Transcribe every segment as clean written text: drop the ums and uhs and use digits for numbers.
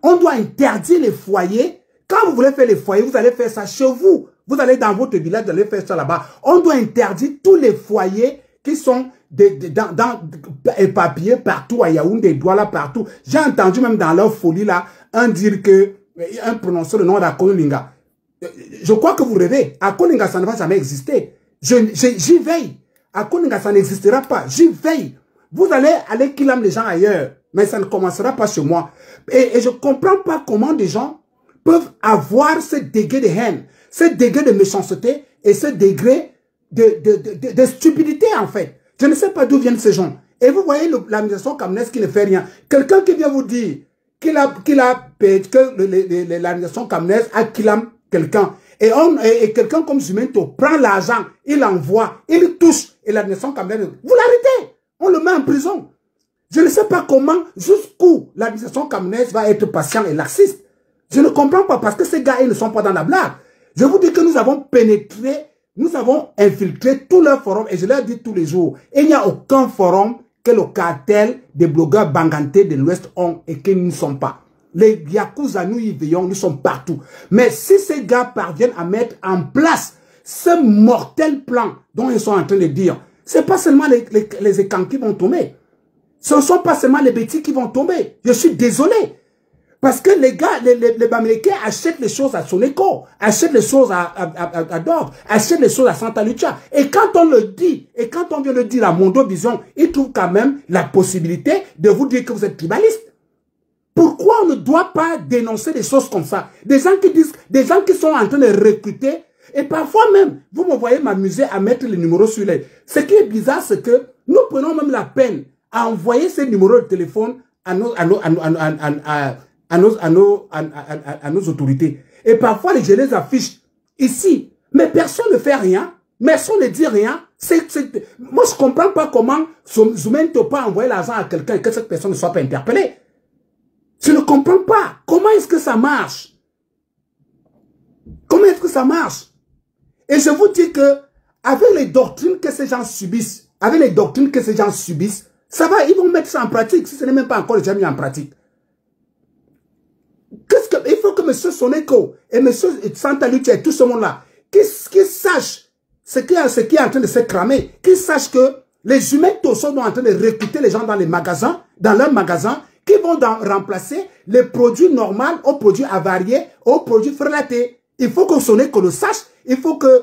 On doit interdire les foyers. Quand vous voulez faire les foyers, vous allez faire ça chez vous. Vous allez dans votre village, vous allez faire ça là-bas. On doit interdire tous les foyers qui sont éparpillés partout à Yaoundé, Douala, partout. J'ai entendu même dans leur folie là, un prononcer le nom d'Akolinga. Je crois que vous rêvez. Akolinga, ça ne va jamais exister. J'y veille. Akolinga, ça n'existera pas. J'y veille. Vous allez aller killam les gens ailleurs, mais ça ne commencera pas chez moi. Et je ne comprends pas comment des gens peuvent avoir ce degré de haine, ce degré de méchanceté et ce degré de stupidité en fait. Je ne sais pas d'où viennent ces gens. Et vous voyez l'administration Kamnes qui ne fait rien. Quelqu'un qui vient vous dire que l'administration Kamnes a killam quelqu'un. Et quelqu'un comme Zumento prend l'argent, il envoie, il touche. Et l'administration Kamnes, vous l'arrêtez. On le met en prison. Je ne sais pas comment, jusqu'où l'administration Kamnes va être patient et laxiste. Je ne comprends pas parce que ces gars, ils ne sont pas dans la blague. Je vous dis que nous avons pénétré, nous avons infiltré tous leurs forums et je leur dis tous les jours. Il n'y a aucun forum que le cartel des blogueurs bangantés de l'Ouest ont et que nous ne sommes pas. Les Yakuza, nous y veillons, nous sommes partout. Mais si ces gars parviennent à mettre en place ce mortel plan dont ils sont en train de dire, ce n'est pas seulement les écans qui vont tomber. Ce ne sont pas seulement les bêtises qui vont tomber. Je suis désolé. Parce que les gars, les Bamileke achètent les choses à Soneko, achètent les choses à Dor, achètent les choses à Santa Lucia. Et quand on le dit, et quand on vient le dire à Mondo Vision, ils trouvent quand même la possibilité de vous dire que vous êtes tribaliste. Pourquoi on ne doit pas dénoncer des choses comme ça? Des gens qui disent, des gens qui sont en train de recruter. Et parfois même, vous me voyez m'amuser à mettre les numéros sur les... Ce qui est bizarre, c'est que nous prenons même la peine à envoyer ces numéros de téléphone à nos autorités. Et parfois, je les affiche ici. Mais personne ne fait rien. Personne ne dit rien. Moi, je ne comprends pas comment Zoumento peut envoyer l'argent à quelqu'un et que cette personne ne soit pas interpellée. Je ne comprends pas. Comment est-ce que ça marche? Comment est-ce que ça marche? Et je vous dis que avec les doctrines que ces gens subissent, ça va, ils vont mettre ça en pratique. Si ce n'est même pas encore déjà mis en pratique. Il faut que M. Soneko et M. Santa Lucia et tout ce monde-là, qu'ils sachent ce qui est en train de se cramer, qu'ils sachent que les humains sont en train de recruter les gens dans les magasins, dans leurs magasins, qui vont remplacer les produits normaux aux produits avariés, aux produits frelatés. Il faut que Soneko le sache, il faut que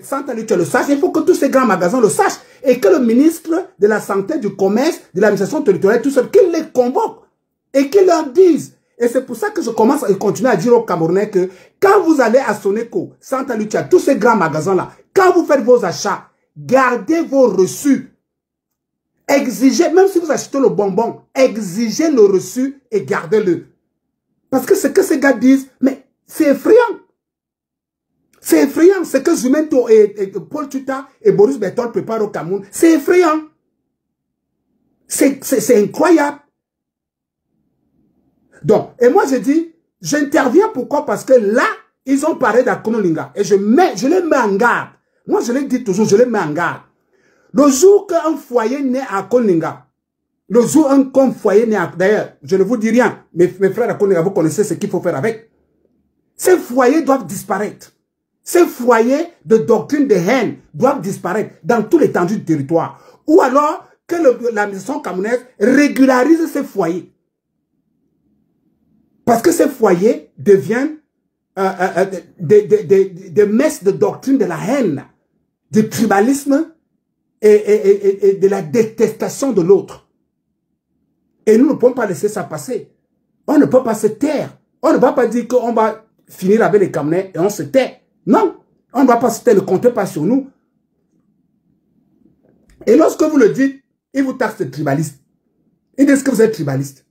Santa Lucia le sache, il faut que tous ces grands magasins le sachent, et que le ministre de la Santé, du Commerce, de l'administration territoriale, tout seul, qu'il les convoque et qu'il leur dise. Et c'est pour ça que je commence à continuer à dire aux Camerounais que quand vous allez à Soneko, Santa Lucia, tous ces grands magasins-là, quand vous faites vos achats, gardez vos reçus. Exigez, même si vous achetez le bonbon, exigez le reçu et gardez-le. Parce que ce que ces gars disent, mais c'est effrayant. C'est effrayant. Ce que Zumento et Paul Tuta et Boris Berthold préparent au Cameroun, c'est effrayant. C'est incroyable. Donc, et moi je dis, j'interviens pourquoi? Parce que là, ils ont parlé d'Akonolinga. Et je les mets en garde. Moi je les dis toujours, je les mets en garde. Le jour qu'un foyer naît à Akonolinga, le jour qu'un foyer naît à... D'ailleurs, je ne vous dis rien, mes frères d'Akonolinga, vous connaissez ce qu'il faut faire avec. Ces foyers doivent disparaître. Ces foyers de doctrine de haine doivent disparaître dans toute l'étendue du territoire. Ou alors que l'administration camerounaise régularise ces foyers. Parce que ces foyers deviennent des messes de doctrine de la haine, du tribalisme et de la détestation de l'autre. Et nous ne pouvons pas laisser ça passer. On ne peut pas se taire. On ne va pas dire qu'on va finir avec les Camerounais et on se tait. Non, on ne va pas se taire, ne comptez pas sur nous. Et lorsque vous le dites, ils vous taxent de tribaliste. Ils disent que vous êtes tribaliste.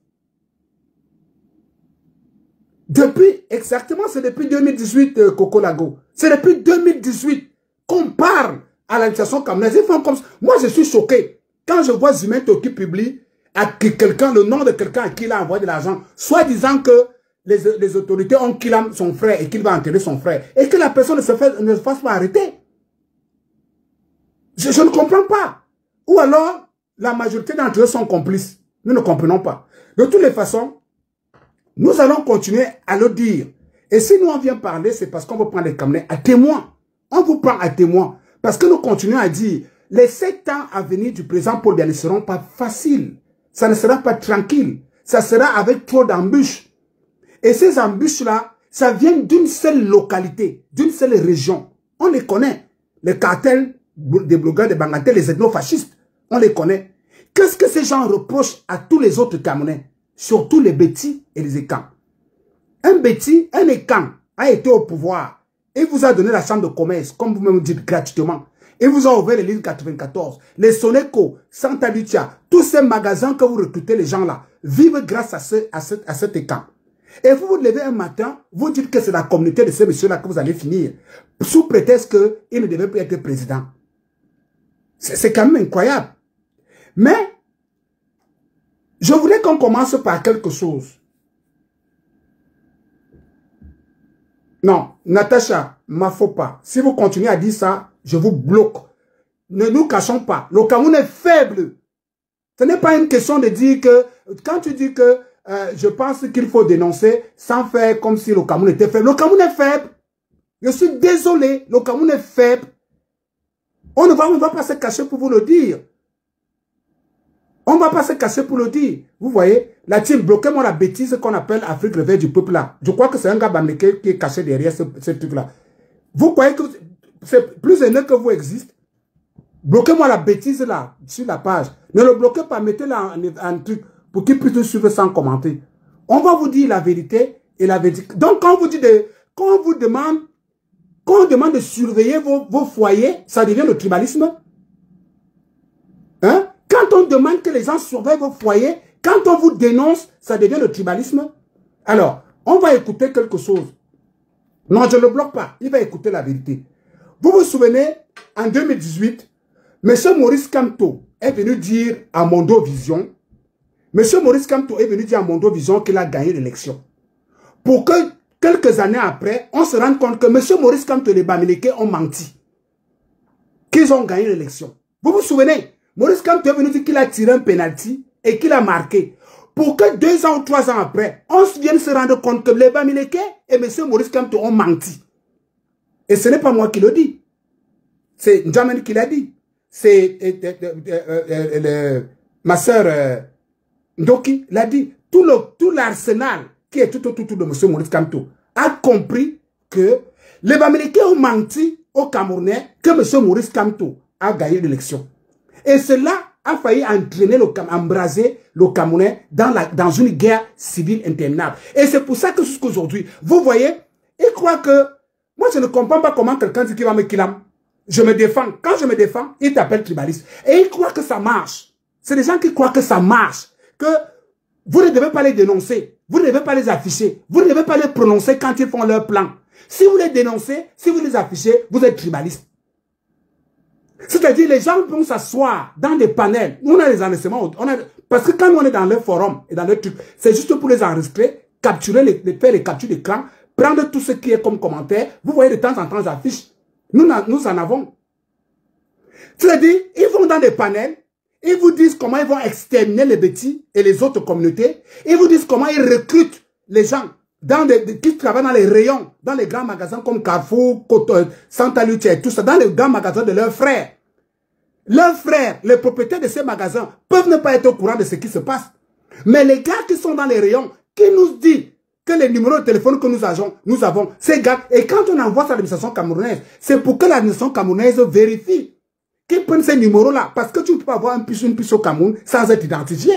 Depuis, exactement, c'est depuis 2018, Coco Lago. C'est depuis 2018 qu'on parle à l'administration camerounaise. Ils font comme ça. Moi, je suis choqué. Quand je vois Zumento qui publie le nom de quelqu'un à qui il a envoyé de l'argent, soit disant que les autorités ont killé son frère et qu'il va enterrer son frère, et que la personne ne se fasse pas arrêter. Je ne comprends pas. Ou alors, la majorité d'entre eux sont complices. Nous ne comprenons pas. De toutes les façons, Nous allons continuer à le dire. Et si nous on vient parler, c'est parce qu'on veut prendre les Camerounais à témoin. On vous prend à témoin. Parce que nous continuons à dire, les 7 ans à venir du président Paul Biya ne seront pas faciles. Ça ne sera pas tranquille. Ça sera avec trop d'embûches. Et ces embûches-là, ça vient d'une seule localité, d'une seule région. On les connaît. Les cartels des blogueurs de Banganté, les ethnofascistes, on les connaît. Qu'est-ce que ces gens reprochent à tous les autres Camerounais? Surtout les Bétis et les Ekans. Un Béti, un Ekan a été au pouvoir. Il vous a donné la chambre de commerce, comme vous-même dites, gratuitement. Il vous a ouvert les lignes 94, les Soneco, Santa Lucia, tous ces magasins que vous recrutez, les gens là, vivent grâce à cet Ekan. Et vous vous levez un matin, vous dites que c'est la communauté de ces messieurs-là que vous allez finir, sous prétexte qu'il ne devait plus être président. C'est quand même incroyable. Mais, je voudrais qu'on commence par quelque chose. Non, Natacha, faut pas. Si vous continuez à dire ça, je vous bloque. Ne nous cachons pas. Le Cameroun est faible. Ce n'est pas une question de dire que, quand tu dis que je pense qu'il faut dénoncer sans faire comme si le Cameroun était faible. Le Cameroun est faible. Je suis désolé, le Cameroun est faible. On ne va pas se cacher pour vous le dire. On ne va pas se cacher pour le dire. Vous voyez, la team, bloquez-moi la bêtise qu'on appelle Afrique réveil du peuple là. Je crois que c'est un gars bamléqué qui est caché derrière ce truc-là. Vous croyez que c'est plus aîné que vous existe? Bloquez-moi la bêtise là, sur la page. Ne le bloquez pas, mettez-la en truc pour qu'il puisse suivre sans commenter. On va vous dire la vérité et la vérité. Donc, quand on vous demande, quand on demande de surveiller vos foyers, ça devient le tribalisme. Hein? Quand on demande que les gens surveillent vos foyers, quand on vous dénonce, ça devient le tribalisme. Alors, on va écouter quelque chose. Non, je ne le bloque pas. Il va écouter la vérité. Vous vous souvenez, en 2018, M. Maurice Kamto est venu dire à Mondovision, qu'il a gagné l'élection. Pour que, quelques années après, on se rende compte que M. Maurice Kamto et les Bamileke ont menti. Qu'ils ont gagné l'élection. Vous vous souvenez? Maurice Kamto est venu dire qu'il a tiré un penalty et qu'il a marqué. Pour que 2 ans ou 3 ans après, on vienne se rendre compte que les Bamileke et M. Maurice Kamto ont menti. Et ce n'est pas moi qui le dis. C'est N'Djamena qui l'a dit. C'est ma soeur Ndoki l'a dit. Tout l'arsenal qui est tout autour de M. Maurice Kamto a compris que les Bamileke ont menti aux Camerounais que M. Maurice Kamto a gagné l'élection. Et cela a failli entraîner, embraser le Camerounais dans une guerre civile interminable. Et c'est pour ça que jusqu'à aujourd'hui, vous voyez, il croit que, moi je ne comprends pas comment quelqu'un dit qu'il va me killer. Je me défends. Quand je me défends, il t'appelle tribaliste. Et il croit que ça marche. C'est des gens qui croient que ça marche. Que vous ne devez pas les dénoncer. Vous ne devez pas les afficher. Vous ne devez pas les prononcer quand ils font leur plan. Si vous les dénoncez, si vous les affichez, vous êtes tribaliste. C'est-à-dire, les gens vont s'asseoir dans des panels. On a les enregistrements. Parce que quand on est dans leur forum et dans leur truc, c'est juste pour les enregistrer, capturer, faire les captures d'écran, prendre tout ce qui est comme commentaire. Vous voyez de temps en temps les affiches. Nous en avons. C'est-à-dire, ils vont dans des panels, ils vous disent comment ils vont exterminer les Bétis et les autres communautés. Ils vous disent comment ils recrutent les gens qui travaillent dans les rayons, dans les grands magasins comme Carrefour, Santa Lucia et tout ça, dans les grands magasins de leurs frères. Leurs frères, les propriétaires de ces magasins, peuvent ne pas être au courant de ce qui se passe. Mais les gars qui sont dans les rayons, qui nous disent que les numéros de téléphone que nous avons, ces gars, et quand on envoie ça à l'administration camerounaise, c'est pour que l'administration camerounaise vérifie qu'ils prennent ces numéros-là. Parce que tu ne peux pas avoir une puce au Cameroun sans être identifié.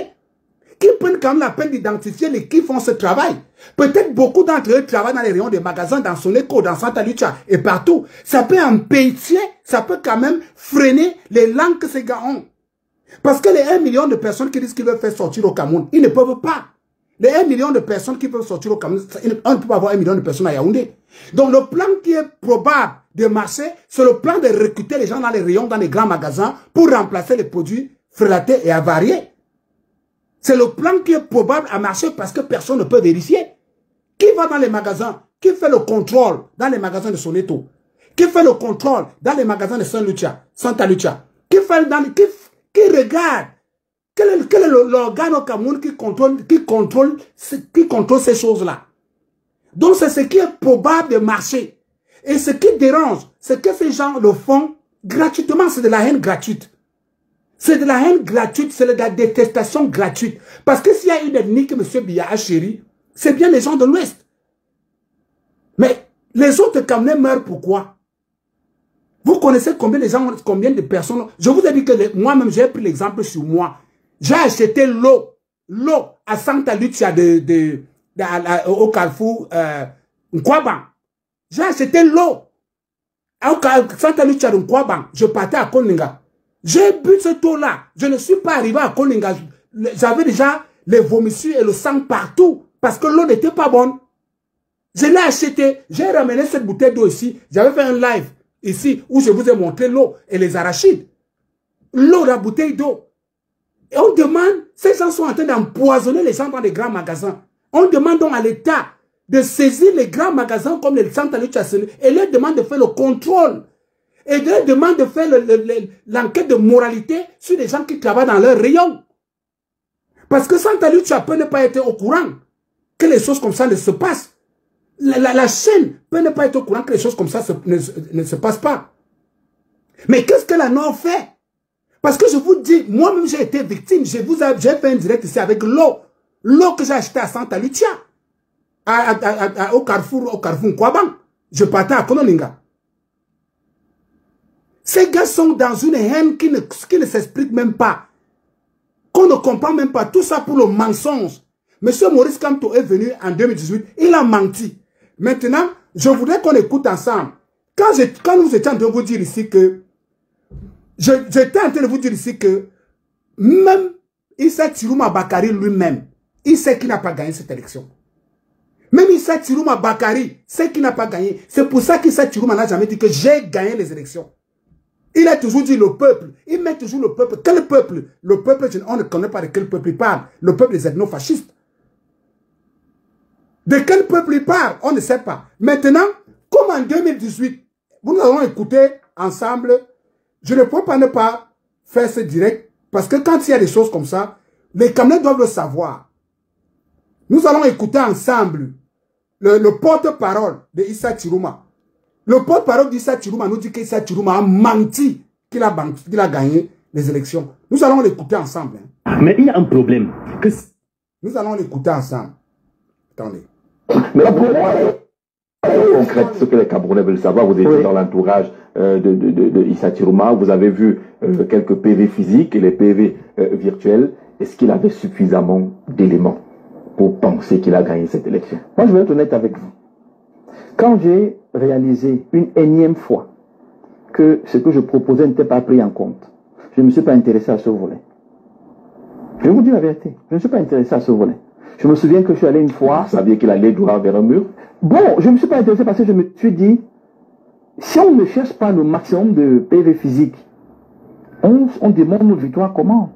Qu'ils prennent quand même la peine d'identifier les qui font ce travail. Peut-être beaucoup d'entre eux travaillent dans les rayons des magasins, dans Soneco, dans Santa Lucia et partout. Ça peut empêcher, ça peut quand même freiner les langues que ces gars ont. Parce que les 1 million de personnes qui disent qu'ils veulent faire sortir au Cameroun, ils ne peuvent pas. Les 1 million de personnes qui peuvent sortir au Cameroun, on ne peut pas avoir 1 million de personnes à Yaoundé. Donc le plan qui est probable de marcher, c'est le plan de recruter les gens dans les rayons, dans les grands magasins, pour remplacer les produits frélatés et avariés. C'est le plan qui est probable à marcher parce que personne ne peut vérifier. Qui va dans les magasins? Qui fait le contrôle dans les magasins de Soneto? Qui fait le contrôle dans les magasins de Santa Lucia? Qui regarde Quel est l'organe au Cameroun qui contrôle ces choses-là? Donc c'est ce qui est probable de marcher. Et ce qui dérange, c'est que ces gens le font gratuitement. C'est de la haine gratuite. C'est de la haine gratuite, c'est de la détestation gratuite. Parce que s'il y a une ethnie que M. Biya a chérie, c'est bien les gens de l'Ouest. Mais les autres Camerounais meurent pourquoi? Vous connaissez combien de personnes? Je vous ai dit que moi-même, j'ai pris l'exemple sur moi. J'ai acheté l'eau à Santa Lucia au Carrefour Nkwaban. J'ai acheté l'eau à Santa Lucia de Nkwaban. Je partais à Koninga. J'ai bu cette eau-là. Je ne suis pas arrivé à Koninga. J'avais déjà les vomissures et le sang partout parce que l'eau n'était pas bonne. Je l'ai acheté. J'ai ramené cette bouteille d'eau ici. J'avais fait un live ici où je vous ai montré l'eau et les arachides. L'eau, la bouteille d'eau. Et on demande, ces gens sont en train d'empoisonner les gens dans les grands magasins. On demande donc à l'État de saisir les grands magasins comme les centres et leur demande de faire le contrôle. Et de leur demande de faire l'enquête de moralité sur les gens qui travaillent dans leur rayon. Parce que Santa Lucia peut ne pas être au courant que les choses comme ça ne se passent. La chaîne peut ne pas être au courant que les choses comme ça ne se passent pas. Mais qu'est-ce que la Nord fait? Parce que je vous dis, moi-même j'ai été victime. J'ai fait un direct ici avec l'eau. L'eau que j'ai achetée à Santa Lucia. Au Carrefour Nkwaban. Je partais à Konolinga. Ces gars sont dans une haine qui ne s'explique même pas. Qu'on ne comprend même pas. Tout ça pour le mensonge. Monsieur Maurice Kamto est venu en 2018. Il a menti. Maintenant, je voudrais qu'on écoute ensemble. Quand nous étions en train de vous dire ici que... J'étais en train de vous dire ici que même Issa Tirouma Bakari lui-même, il sait qu'il n'a pas gagné cette élection. Même Issa Tirouma Bakari sait qu'il n'a pas gagné. C'est pour ça qu'Issa Tirouma n'a jamais dit que j'ai gagné les élections. Il a toujours dit le peuple. Il met toujours le peuple. Quel peuple? Le peuple, on ne connaît pas de quel peuple il parle. Le peuple des ethnofascistes. De quel peuple il parle? On ne sait pas. Maintenant, comme en 2018, nous allons écouter ensemble. Je ne peux pas ne pas faire ce direct. Parce que quand il y a des choses comme ça, les Camerounais doivent le savoir. Nous allons écouter ensemble le porte-parole de Issa Tirouma. Le porte-parole d'Issa Tirouma nous dit qu'Issa Tirouma a menti qu'il a gagné les élections. Nous allons l'écouter ensemble. Hein. Mais il y a un problème. Nous allons l'écouter ensemble. Attendez. Mais concrète, ce que les Camerounais veulent savoir, vous étiez dans l'entourage de Issa Tirouma, vous avez vu quelques PV physiques et les PV virtuels. Est-ce qu'il avait suffisamment d'éléments pour penser qu'il a gagné cette élection? Moi, je vais être honnête avec vous. Quand j'ai réalisé une énième fois que ce que je proposais n'était pas pris en compte, je ne me suis pas intéressé à ce volet. Je vais vous dire la vérité. Je ne me suis pas intéressé à ce volet. Je me souviens que je suis allé une fois... Vous saviez qu'il allait droit vers un mur? Bon, je ne me suis pas intéressé parce que je me suis dit, si on ne cherche pas le maximum de PV physique, on demande notre victoire comment?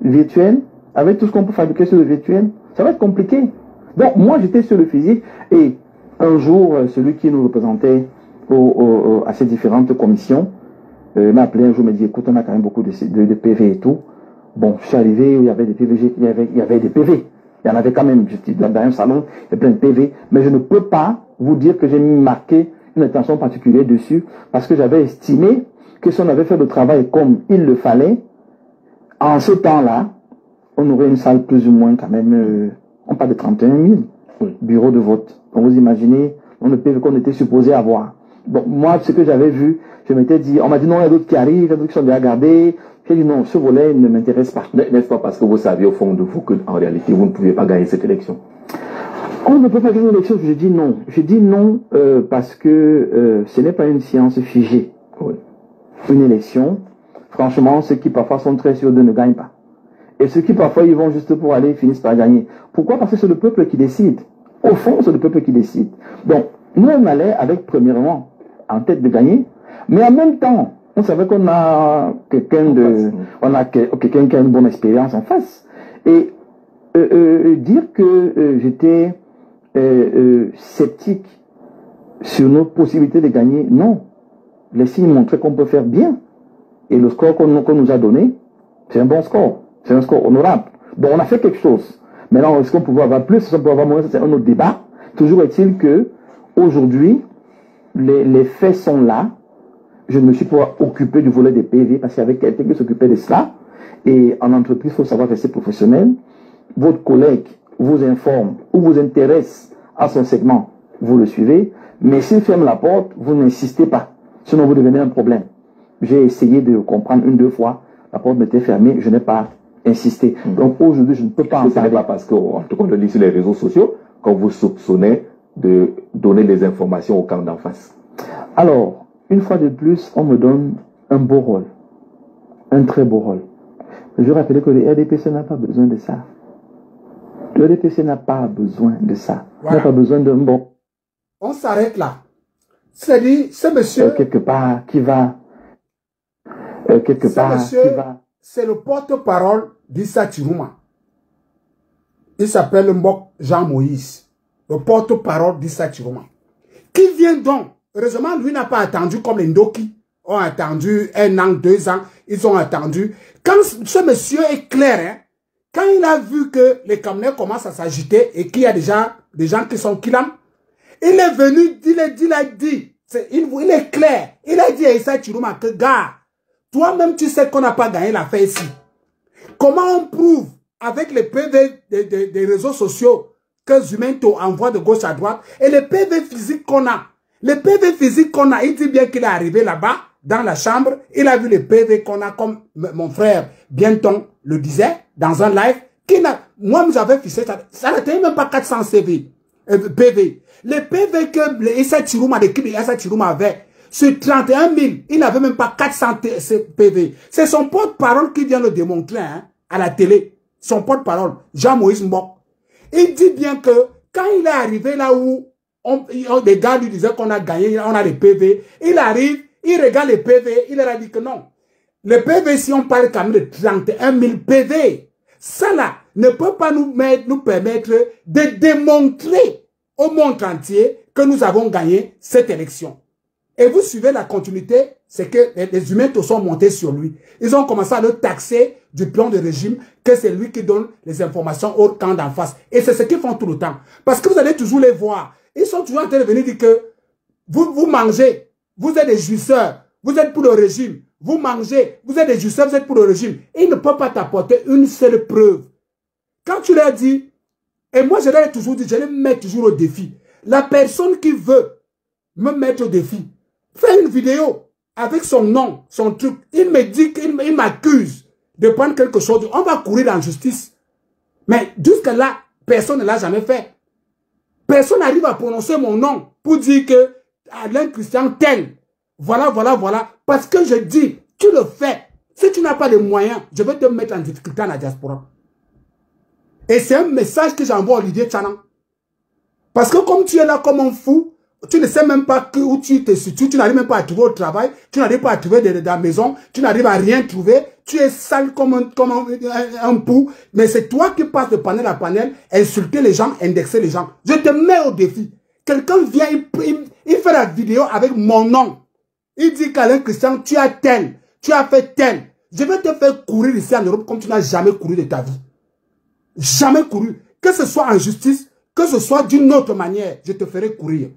Virtuel? Avec tout ce qu'on peut fabriquer sur le virtuel? Ça va être compliqué. Donc, moi, j'étais sur le physique et un jour, celui qui nous représentait à ces différentes commissions m'a appelé un jour, m'a dit, écoute, on a quand même beaucoup de PV et tout. Bon, je suis arrivé, il y avait des PV, il y avait des PV. Il y en avait quand même, j'étais dans un salon, il y a plein de PV, mais je ne peux pas vous dire que j'ai marqué une attention particulière dessus, parce que j'avais estimé que si on avait fait le travail comme il le fallait, en ce temps-là, on aurait une salle plus ou moins quand même, on parle de 31 000 bureaux de vote. Donc vous imaginez, on ne PV qu'on était supposé avoir. Donc moi, ce que j'avais vu, je m'étais dit, on m'a dit non, il y a d'autres qui arrivent, il y a d'autres qui sont déjà gardés. J'ai dit non, ce volet ne m'intéresse pas. N'est-ce pas parce que vous saviez au fond de vous qu'en réalité, vous ne pouviez pas gagner cette élection? On ne peut pas gagner l'élection, je dis non. Je dis non parce que ce n'est pas une science figée. Oui. Une élection, franchement, ceux qui parfois sont très sûrs de ne gagnent pas. Et ceux qui parfois ils vont juste pour aller finissent par gagner. Pourquoi? Parce que c'est le peuple qui décide. Au fond, c'est le peuple qui décide. Donc, nous on allait avec premièrement en tête de gagner, mais en même temps, on savait qu'on a quelqu'un qui a une bonne expérience en face. Et dire que j'étais sceptique sur nos possibilités de gagner, non. Les signes montraient qu'on peut faire bien. Et le score qu'on nous a donné, c'est un bon score. C'est un score honorable. Donc on a fait quelque chose. Maintenant, est-ce qu'on pouvait avoir plus, est-ce qu'on pouvait avoir moins, c'est un autre débat. Toujours est-il que aujourd'hui, les faits sont là. Je ne me suis pas occupé du volet des PV parce qu'il y avait quelqu'un qui s'occupait de cela. Et en entreprise, il faut savoir rester professionnel. Votre collègue vous informe ou vous intéresse à son segment, vous le suivez. Mais s'il ferme la porte, vous n'insistez pas. Sinon, vous devenez un problème. J'ai essayé de comprendre une, deux fois. La porte m'était fermée, je n'ai pas insisté. Donc aujourd'hui, je ne peux pas en parler. Ce n'est pas parce qu'en tout cas, on le lit sur les réseaux sociaux qu'on vous soupçonnait de donner des informations au camp d'en face. Alors, une fois de plus, on me donne un beau rôle. Un très beau rôle. Je rappelle que le RDPC n'a pas besoin de ça. Le RDPC n'a pas besoin de ça. Voilà. Il n'a pas besoin d'un bon. On s'arrête là. C'est-à-dire, ce monsieur... quelque part, qui va... c'est le porte-parole d'Issa Chiruma. Il s'appelle Mbok Jean-Moïse. Le porte-parole d'Issa Chiruma. Qui vient donc? Heureusement, lui n'a pas attendu comme les Ndoki ont attendu 1 an, 2 ans. Ils ont attendu. Quand ce monsieur est clair, hein, quand il a vu que les Camerounais commencent à s'agiter et qu'il y a déjà des gens qui sont kilam, il est venu, il a dit, il est clair. Il a dit à Issa Chiruma que, gars, toi-même tu sais qu'on n'a pas gagné l'affaire ici. Comment on prouve avec les PV des réseaux sociaux que Zumento envoie de gauche à droite et les PV physiques qu'on a? Les PV physiques qu'on a, il dit bien qu'il est arrivé là-bas, dans la chambre, il a vu les PV qu'on a, comme mon frère Bienton le disait, dans un live, moi j'avais fiché, ça n'était même pas 400 PV. Les PV que Issa Chiruma, l'équipe d'Issa Chiruma avait, sur 31 000, il n'avait même pas 400 PV. C'est son porte-parole qui vient le démontrer hein, à la télé. Son porte-parole, Jean-Moïse Mbok. Il dit bien que quand il est arrivé là où les gars lui disaient qu'on a gagné, on a les PV, il arrive, il regarde les PV, il leur a dit que non. Les PV, si on parle quand même de 31 000 PV, ça là ne peut pas nous permettre de démontrer au monde entier que nous avons gagné cette élection. Et vous suivez la continuité, c'est que les humains sont montés sur lui. Ils ont commencé à le taxer du plan de régime, que c'est lui qui donne les informations au camp d'en face. Et c'est ce qu'ils font tout le temps. Parce que vous allez toujours les voir. Ils sont toujours en train de venir dire que vous mangez, vous êtes des jouisseurs, vous êtes pour le régime. Vous mangez, vous êtes des jouisseurs, vous êtes pour le régime. Ils ne peuvent pas t'apporter une seule preuve. Quand tu leur dis, et moi je leur ai toujours dit, je les mets toujours au défi. La personne qui veut me mettre au défi, fait une vidéo avec son nom, son truc. Il me dit qu'il m'accuse de prendre quelque chose. On va courir en justice. Mais jusqu'à là, personne ne l'a jamais fait. Personne n'arrive à prononcer mon nom pour dire que Alain Christian tel. Voilà, voilà, voilà. Parce que je dis, tu le fais. Si tu n'as pas les moyens, je vais te mettre en difficulté dans la diaspora. Et c'est un message que j'envoie à Olivier Tchanan. Parce que comme tu es là comme un fou, tu ne sais même pas où tu te situes, tu n'arrives même pas à trouver au travail, tu n'arrives pas à trouver de la maison, tu n'arrives à rien trouver, tu es sale comme un pou, mais c'est toi qui passes de panel à panel, insulter les gens, indexer les gens. Je te mets au défi. Quelqu'un vient, il fait la vidéo avec mon nom. Il dit qu'Alain Christian, tu as tel, tu as fait tel. Je vais te faire courir ici en Europe comme tu n'as jamais couru de ta vie. Jamais couru. Que ce soit en justice, que ce soit d'une autre manière, je te ferai courir.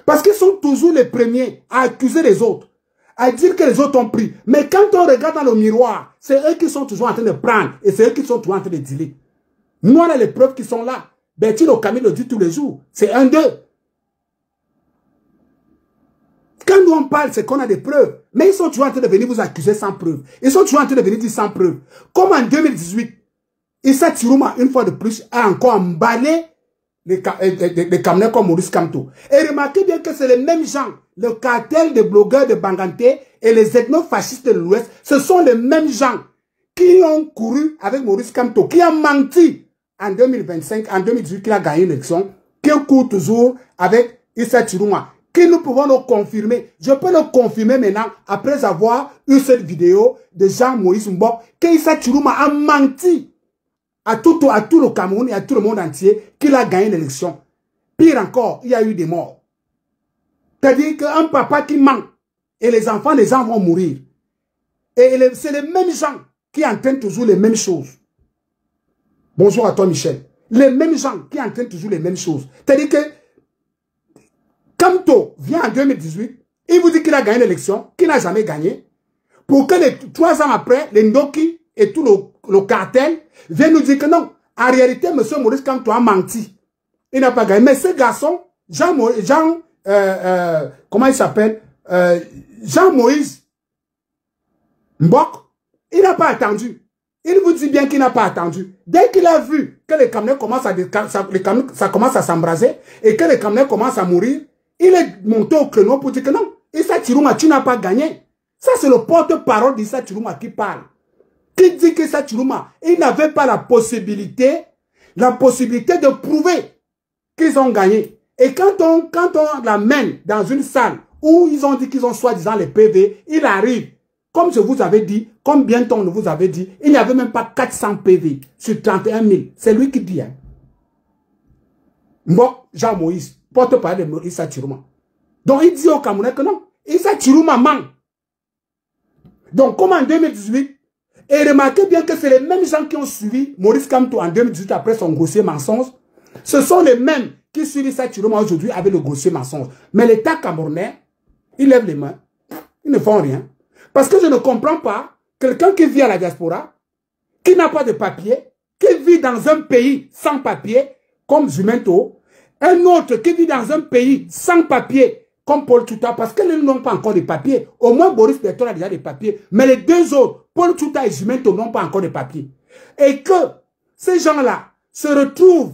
Parce qu'ils sont toujours les premiers à accuser les autres, à dire que les autres ont pris. Mais quand on regarde dans le miroir, c'est eux qui sont toujours en train de prendre et c'est eux qui sont toujours en train de dealer. Nous, on a les preuves qui sont là. Bertino Camille le dit tous les jours. C'est un d'eux. Quand nous on parle, c'est qu'on a des preuves. Mais ils sont toujours en train de venir vous accuser sans preuve. Ils sont toujours en train de venir dire sans preuve. Comme en 2018, Issa Chiruma, une fois de plus, a encore emballé les Camerounais comme Maurice Kamto. Et remarquez bien que c'est les mêmes gens, le cartel des blogueurs de Banganté et les ethno-fascistes de l'Ouest, ce sont les mêmes gens qui ont couru avec Maurice Kamto, qui a menti en 2025, en 2018, qu'il a gagné l'élection, qui court toujours avec Issa Chiruma, qui nous pouvons le confirmer. Je peux le confirmer maintenant, après avoir eu cette vidéo de Jean-Moïse Mbok, que Issa Chiruma a menti à tout le Cameroun et à tout le monde entier qu'il a gagné l'élection. Pire encore, il y a eu des morts. C'est-à-dire qu'un papa qui ment et les enfants vont mourir. Et c'est les mêmes gens qui entraînent toujours les mêmes choses. Bonjour à toi, Michel. Les mêmes gens qui entraînent toujours les mêmes choses. C'est-à-dire que Kamto vient en 2018, il vous dit qu'il a gagné l'élection, qu'il n'a jamais gagné. Pour que 3 ans après, les Ndoki et tout le cartel viennent nous dire que non. En réalité, M. Maurice Kamto a menti. Il n'a pas gagné. Mais ce garçon, comment il s'appelle? Jean-Moïse Mbok, il n'a pas attendu. Il vous dit bien qu'il n'a pas attendu. Dès qu'il a vu que les Camerounais ça commence à s'embraser et que les Camerounais commencent à mourir, il est monté au créneau pour dire que non, Issa Chirouma, tu n'as pas gagné. Ça, c'est le porte-parole d'Issa Chirouma qui parle. Qui dit qu'Issa Chirouma, il n'avait pas la possibilité de prouver qu'ils ont gagné. Et quand on l'amène dans une salle où ils ont dit qu'ils ont soi-disant les PV, il arrive. Comme je vous avais dit, comme bientôt on vous avait dit, il n'y avait même pas 400 PV sur 31 000. C'est lui qui dit. Hein. Moi, Jean-Moïse, porte-parole de Issa Chirouma. Donc il dit au Camerounais que non, Issa Chirouma ment. Donc comme en 2018, et remarquez bien que c'est les mêmes gens qui ont suivi Maurice Kamto en 2018 après son grossier mensonge. Ce sont les mêmes qui suivent Issa Chirouma aujourd'hui avec le grossier mensonge. Mais l'État camerounais, il lève les mains, ils ne font rien. Parce que je ne comprends pas quelqu'un qui vit à la diaspora, qui n'a pas de papier, qui vit dans un pays sans papier, comme Jumento, un autre qui vit dans un pays sans papier, comme Paul Touta, parce qu'ils n'ont pas encore de papiers. Au moins, Boris Berton a déjà des papiers. Mais les deux autres, Paul Touta et Jumento, n'ont pas encore de papiers. Et que ces gens-là se retrouvent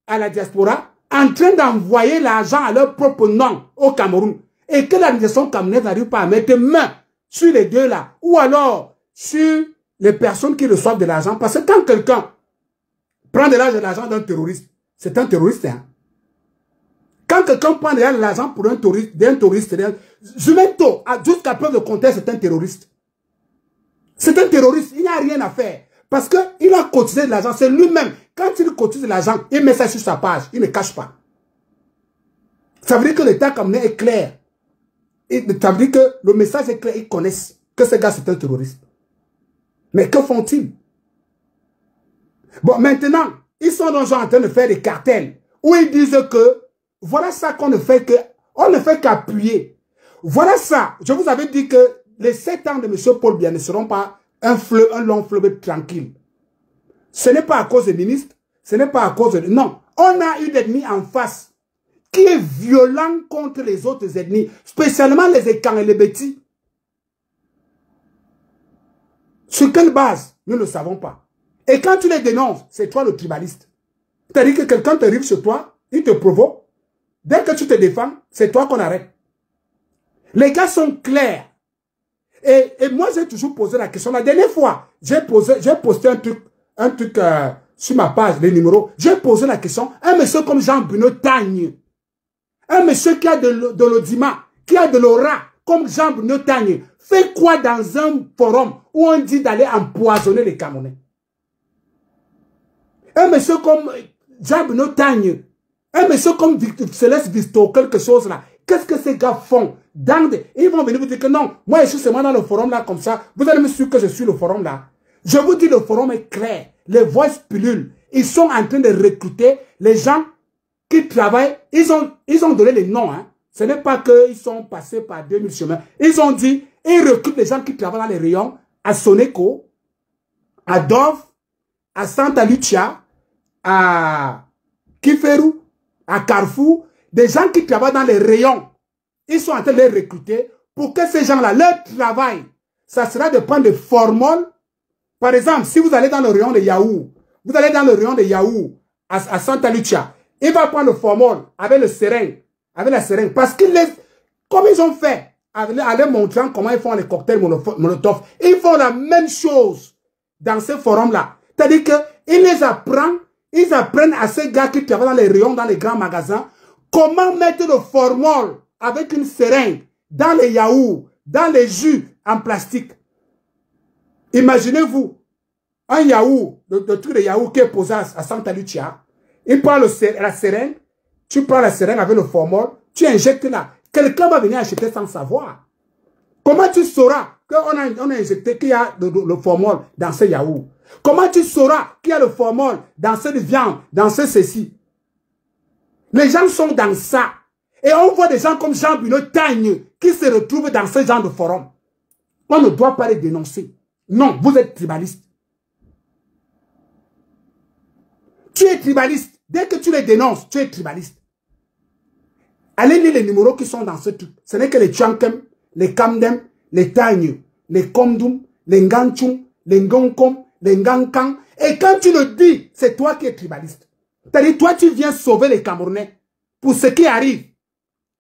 à la diaspora en train d'envoyer l'argent à leur propre nom au Cameroun. Et que l'administration camerounaise n'arrive pas à mettre main sur les deux là, ou alors sur les personnes qui reçoivent de l'argent. Parce que quand quelqu'un prend de l'argent d'un terroriste, c'est un terroriste. Hein? Quand quelqu'un prend de l'argent pour un terroriste, Jumento, jusqu'à preuve de contexte, c'est un terroriste. C'est un terroriste, il n'y a rien à faire. Parce qu'il a cotisé de l'argent, c'est lui-même. Quand il cotise de l'argent, il met ça sur sa page, il ne cache pas. Ça veut dire que l'État camerounais est clair. Ça veut dire que le message est clair, ils connaissent que ce gars c'est un terroriste. Mais que font-ils? Bon, maintenant, ils sont donc en train de faire des cartels où ils disent que voilà ça qu'on ne fait que, on ne fait qu'appuyer. Voilà ça. Je vous avais dit que les 7 ans de M. Paul Biya ne seront pas un long fleuve tranquille. Ce n'est pas à cause des ministres, ce n'est pas à cause de... Non, on a une ennemie en face qui est violent contre les autres ethnies, spécialement les Ekans et les Beti. Sur quelle base? Nous ne le savons pas. Et quand tu les dénonces, c'est toi le tribaliste. C'est-à-dire que quelqu'un t'arrive sur toi, il te provoque. Dès que tu te défends, c'est toi qu'on arrête. Les gars sont clairs. Et moi, j'ai toujours posé la question. La dernière fois, j'ai posté un truc sur ma page, les numéros. J'ai posé la question. Un monsieur comme Jean-Bruno Tagne, un monsieur qui a de l'audimat, qui a de l'aura, comme Jean-Bruno Tagne, fait quoi dans un forum où on dit d'aller empoisonner les Camerounais? Un monsieur comme Jean-Bruno Tagne, un monsieur comme Céleste Visto, quelque chose là. Qu'est-ce que ces gars font? Ils vont venir vous dire que non, moi je suis seulement dans le forum là comme ça. Vous allez me suivre que je suis le forum là. Je vous dis, le forum est clair. Les voix pullulent. Ils sont en train de recruter les gens qui travaillent. Ils ont donné les noms. Hein. Ce n'est pas qu'ils sont passés par 2000 chemins. Ils ont dit, ils recrutent les gens qui travaillent dans les rayons à Soneko, à Dove, à Santa Lucia, à Kiferu, à Carrefour. Des gens qui travaillent dans les rayons. Ils sont en train de les recruter pour que ces gens-là, leur travail, ça sera de prendre des formules. Par exemple, si vous allez dans le rayon de Yahoo, vous allez dans le rayon de Yahoo à Santa Lucia, il va prendre le formol avec le seringue, avec la seringue. Parce qu'ils comme ils ont fait, en leur montrant comment ils font les cocktails Molotov, ils font la même chose dans ce forum-là. C'est-à-dire qu'ils ils apprennent à ces gars qui travaillent dans les rayons, dans les grands magasins, comment mettre le formol avec une seringue dans les yaourts, dans les jus en plastique. Imaginez-vous, un yaourt, le truc de yaourt qui est posé à Santa Lucia, il prend la seringue, tu prends la seringue avec le formol, tu injectes là. Quelqu'un va venir acheter sans savoir. Comment tu sauras qu'on a injecté qu'il y a le formol dans ce yaourt? Comment tu sauras qu'il y a le formol dans cette viande, dans ce ceci? Les gens sont dans ça. Et on voit des gens comme Jean Bruno Tagne qui se retrouvent dans ce genre de forum. On ne doit pas les dénoncer. Non, vous êtes tribaliste. Tu es tribaliste. Dès que tu les dénonces, tu es tribaliste. Allez lire les numéros qui sont dans ce truc. Ce n'est que les Tchankem, les Kamdem, les Tagne, les Komdum, les Nganchum, les Ngonkom, les Ngankang. Et quand tu le dis, c'est toi qui es tribaliste. C'est-à-dire, toi, tu viens sauver les Camerounais pour ce qui arrive.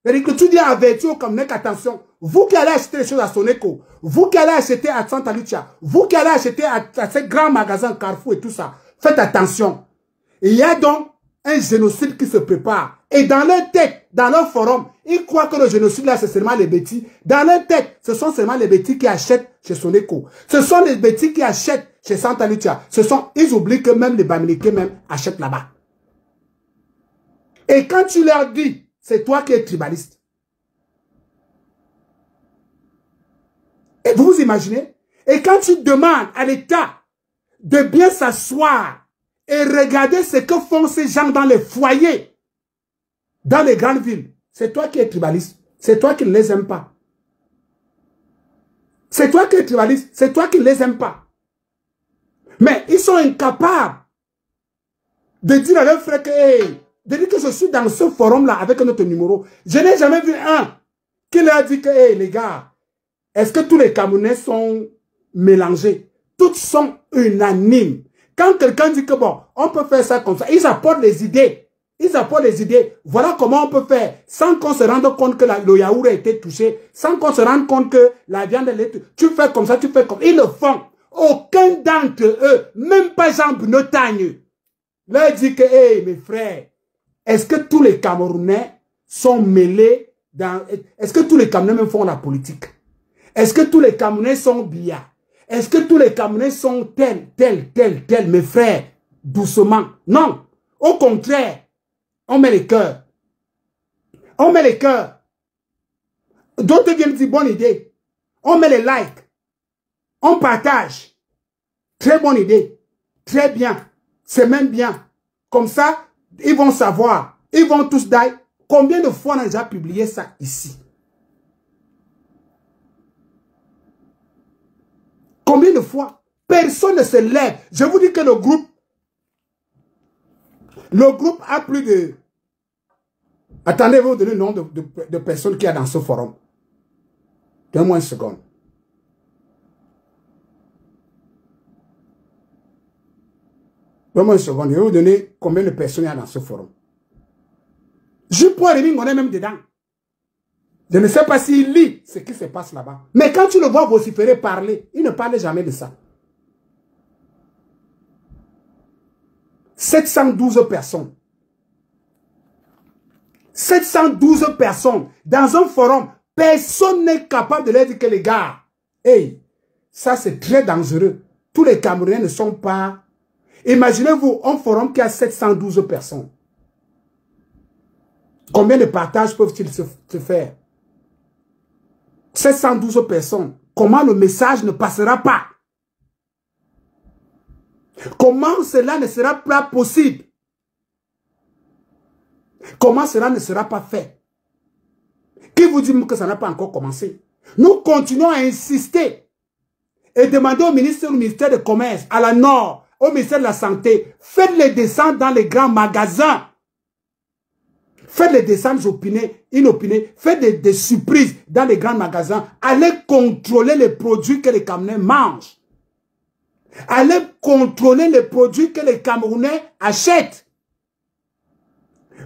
C'est-à-dire que tu dis à Vertu au Camerounais qu'attention, vous qui allez acheter les choses à Soneko, vous qui allez acheter à Santa Lucia, vous qui allez acheter à ces grands magasins Carrefour et tout ça, faites attention. Il y a donc un génocide qui se prépare. Et dans leur tête, dans leur forum, ils croient que le génocide là, c'est seulement les bêtis. Dans leur tête, ce sont seulement les bêtis qui achètent chez Soneko. Ce sont les bêtis qui achètent chez Santa Lucia. Ils oublient que même les Bamileke même achètent là-bas. Et quand tu leur dis, c'est toi qui es tribaliste. Et vous vous imaginez? Et quand tu demandes à l'État de bien s'asseoir et regarder ce que font ces gens dans les foyers, dans les grandes villes, c'est toi qui es tribaliste. C'est toi qui ne les aimes pas. C'est toi qui es tribaliste. C'est toi qui ne les aimes pas. Mais ils sont incapables de dire à leurs frères que, hey, de dire que je suis dans ce forum-là avec notre numéro. Je n'ai jamais vu un qui leur dit que, hey, les gars, est-ce que tous les Camerounais sont mélangés? Toutes sont unanimes. Quand quelqu'un dit que, bon, on peut faire ça comme ça, ils apportent les idées. Ils apportent les idées. Voilà comment on peut faire sans qu'on se rende compte que le yaourt a été touché, sans qu'on se rende compte que la viande est touchée. Tu fais comme ça, tu fais comme ça. Ils le font. Aucun d'entre eux, même pas Jean Bruno Tagne, leur dit que, hey, mes frères, est-ce que tous les Camerounais sont mêlés dans... Est-ce que tous les Camerounais même font la politique? Est-ce que tous les Camerounais sont billards? Est-ce que tous les Camerounais sont tels, mes frères? Doucement. Non. Au contraire, on met les cœurs. On met les cœurs. D'autres viennent dire bonne idée. On met les likes. On partage. Très bonne idée. Très bien. C'est même bien. Comme ça, ils vont savoir. Ils vont tous dire combien de fois on a déjà publié ça ici. Combien de fois? Personne ne se lève. Je vous dis que le groupe a plus de... Attendez, vous donner le nom de personnes qu'il y a dans ce forum. Donne-moi une seconde. Donne-moi une seconde. Je vais vous donner combien de personnes il y a dans ce forum. Je pourrais revenir, on est même dedans. Je ne sais pas s'il lit ce qui se passe là-bas. Mais quand tu le vois vociférer parler, il ne parle jamais de ça. 712 personnes. 712 personnes dans un forum. Personne n'est capable de leur dire que les gars, hey, ça c'est très dangereux. Tous les Camerounais ne sont pas... Imaginez-vous un forum qui a 712 personnes. Combien de partages peuvent-ils se faire? 712 personnes. Comment le message ne passera pas? Comment cela ne sera pas possible? Comment cela ne sera pas fait? Qui vous dit que ça n'a pas encore commencé? Nous continuons à insister et demander au ministère du Commerce, à la Nord, au ministère de la Santé, faites les descentes dans les grands magasins. Faites les descentes inopinées, faites des surprises dans les grands magasins. Allez contrôler les produits que les Camerounais mangent. Allez contrôler les produits que les Camerounais achètent.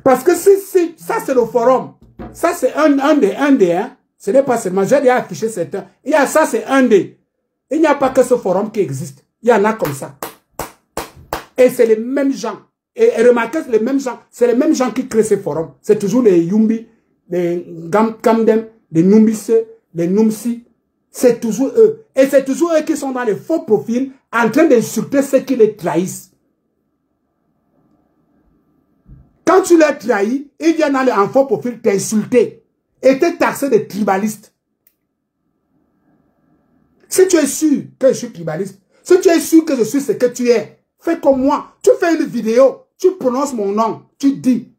Parce que si ça c'est le forum. Ça c'est un des, hein. Ce n'est pas seulement, j'ai déjà affiché certains. Il y a ça c'est un des. Il n'y a pas que ce forum qui existe. Il y en a comme ça. Et c'est les mêmes gens. Et remarquez, c'est les mêmes gens. C'est les mêmes gens qui créent ces forums. C'est toujours les Yumbi, les Kamdem, les Numbisse, les Numsi. C'est toujours eux. Et c'est toujours eux qui sont dans les faux profils en train d'insulter ceux qui les trahissent. Quand tu les trahis, ils viennent en faux profil t'insulter et te taxer de tribaliste. Si tu es sûr que je suis tribaliste, si tu es sûr que je suis ce que tu es, fais comme moi. Tu fais une vidéo, tu prononces mon nom, tu dis,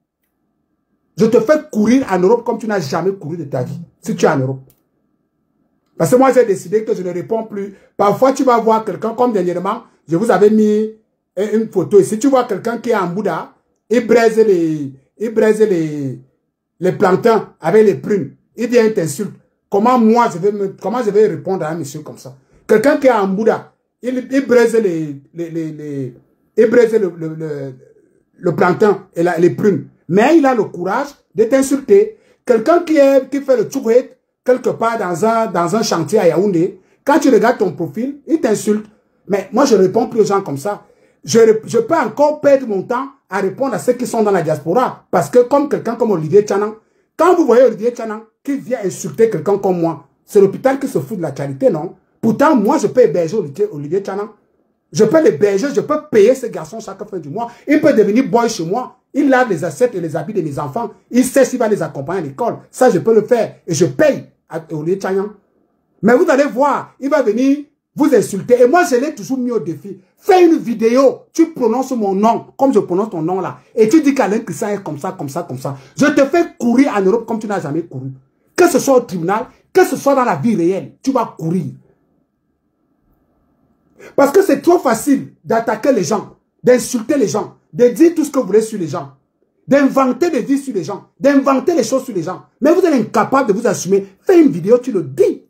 je te fais courir en Europe comme tu n'as jamais couru de ta vie, si tu es en Europe. Parce que moi, j'ai décidé que je ne réponds plus. Parfois, tu vas voir quelqu'un, comme dernièrement, je vous avais mis une photo ici. Tu vois quelqu'un qui est en Bouddha, il braise les plantains avec les prunes. Il vient t'insulte. Comment moi, comment je vais répondre à un monsieur comme ça? Quelqu'un qui est en Bouddha, il braise le plantain et les prunes. Mais il a le courage de t'insulter. Quelqu'un qui fait le tchouret quelque part dans un chantier à Yaoundé, quand tu regardes ton profil, il t'insulte. Mais moi, je ne réponds plus aux gens comme ça. Je peux encore perdre mon temps à répondre à ceux qui sont dans la diaspora. Parce que comme quelqu'un comme Olivier Tchanan, quand vous voyez Olivier Tchanan qui vient insulter quelqu'un comme moi, c'est l'hôpital qui se fout de la charité, non? Pourtant, moi, je peux héberger Olivier Tchanan. Je peux l'héberger, je peux payer ce garçon chaque fin du mois. Il peut devenir boy chez moi. Il lave les assiettes et les habits de mes enfants. Il sait s'il va les accompagner à l'école. Ça, je peux le faire. Et je paye à Olivier Tchanan. Mais vous allez voir, il va venir vous insulter. Et moi, je l'ai toujours mis au défi. Fais une vidéo, tu prononces mon nom, comme je prononce ton nom là. Et tu dis qu'Alain Christian est comme ça, comme ça, comme ça. Je te fais courir en Europe comme tu n'as jamais couru. Que ce soit au tribunal, que ce soit dans la vie réelle, tu vas courir. Parce que c'est trop facile d'attaquer les gens, d'insulter les gens, de dire tout ce que vous voulez sur les gens, d'inventer des vies sur les gens, d'inventer les choses sur les gens. Mais vous êtes incapable de vous assumer. Fais une vidéo, tu le dis.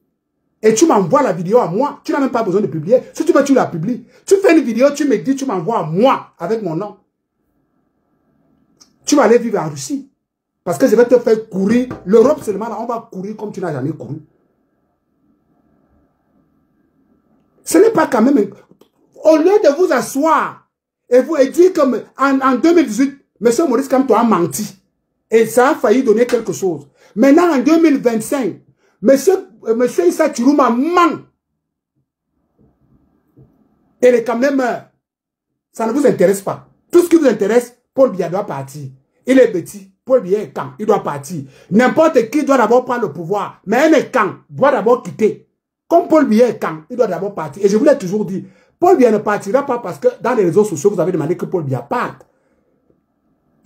Et tu m'envoies la vidéo à moi. Tu n'as même pas besoin de publier. Si tu veux, tu la publies. Tu fais une vidéo, tu me dis, tu m'envoies à moi avec mon nom. Tu vas aller vivre en Russie. Parce que je vais te faire courir. L'Europe seulement, là, on va courir comme tu n'as jamais couru. Ce n'est pas quand même... Au lieu de vous asseoir et dire comme en 2018, M. Maurice Kamto a menti. Et ça a failli donner quelque chose. Maintenant, en 2025, Monsieur Issa Tchourouma ment. Et les Camerounais meurent. Ça ne vous intéresse pas. Tout ce qui vous intéresse, Paul Biya doit partir. Il est petit. Paul Biya est camp. Il doit partir. N'importe qui doit d'abord prendre le pouvoir. Mais un est camp doit d'abord quitter. Comme Paul Biya est camp, il doit d'abord partir. Et je vous l'ai toujours dit, Paul Biya ne partira pas parce que dans les réseaux sociaux, vous avez demandé que Paul Biya parte.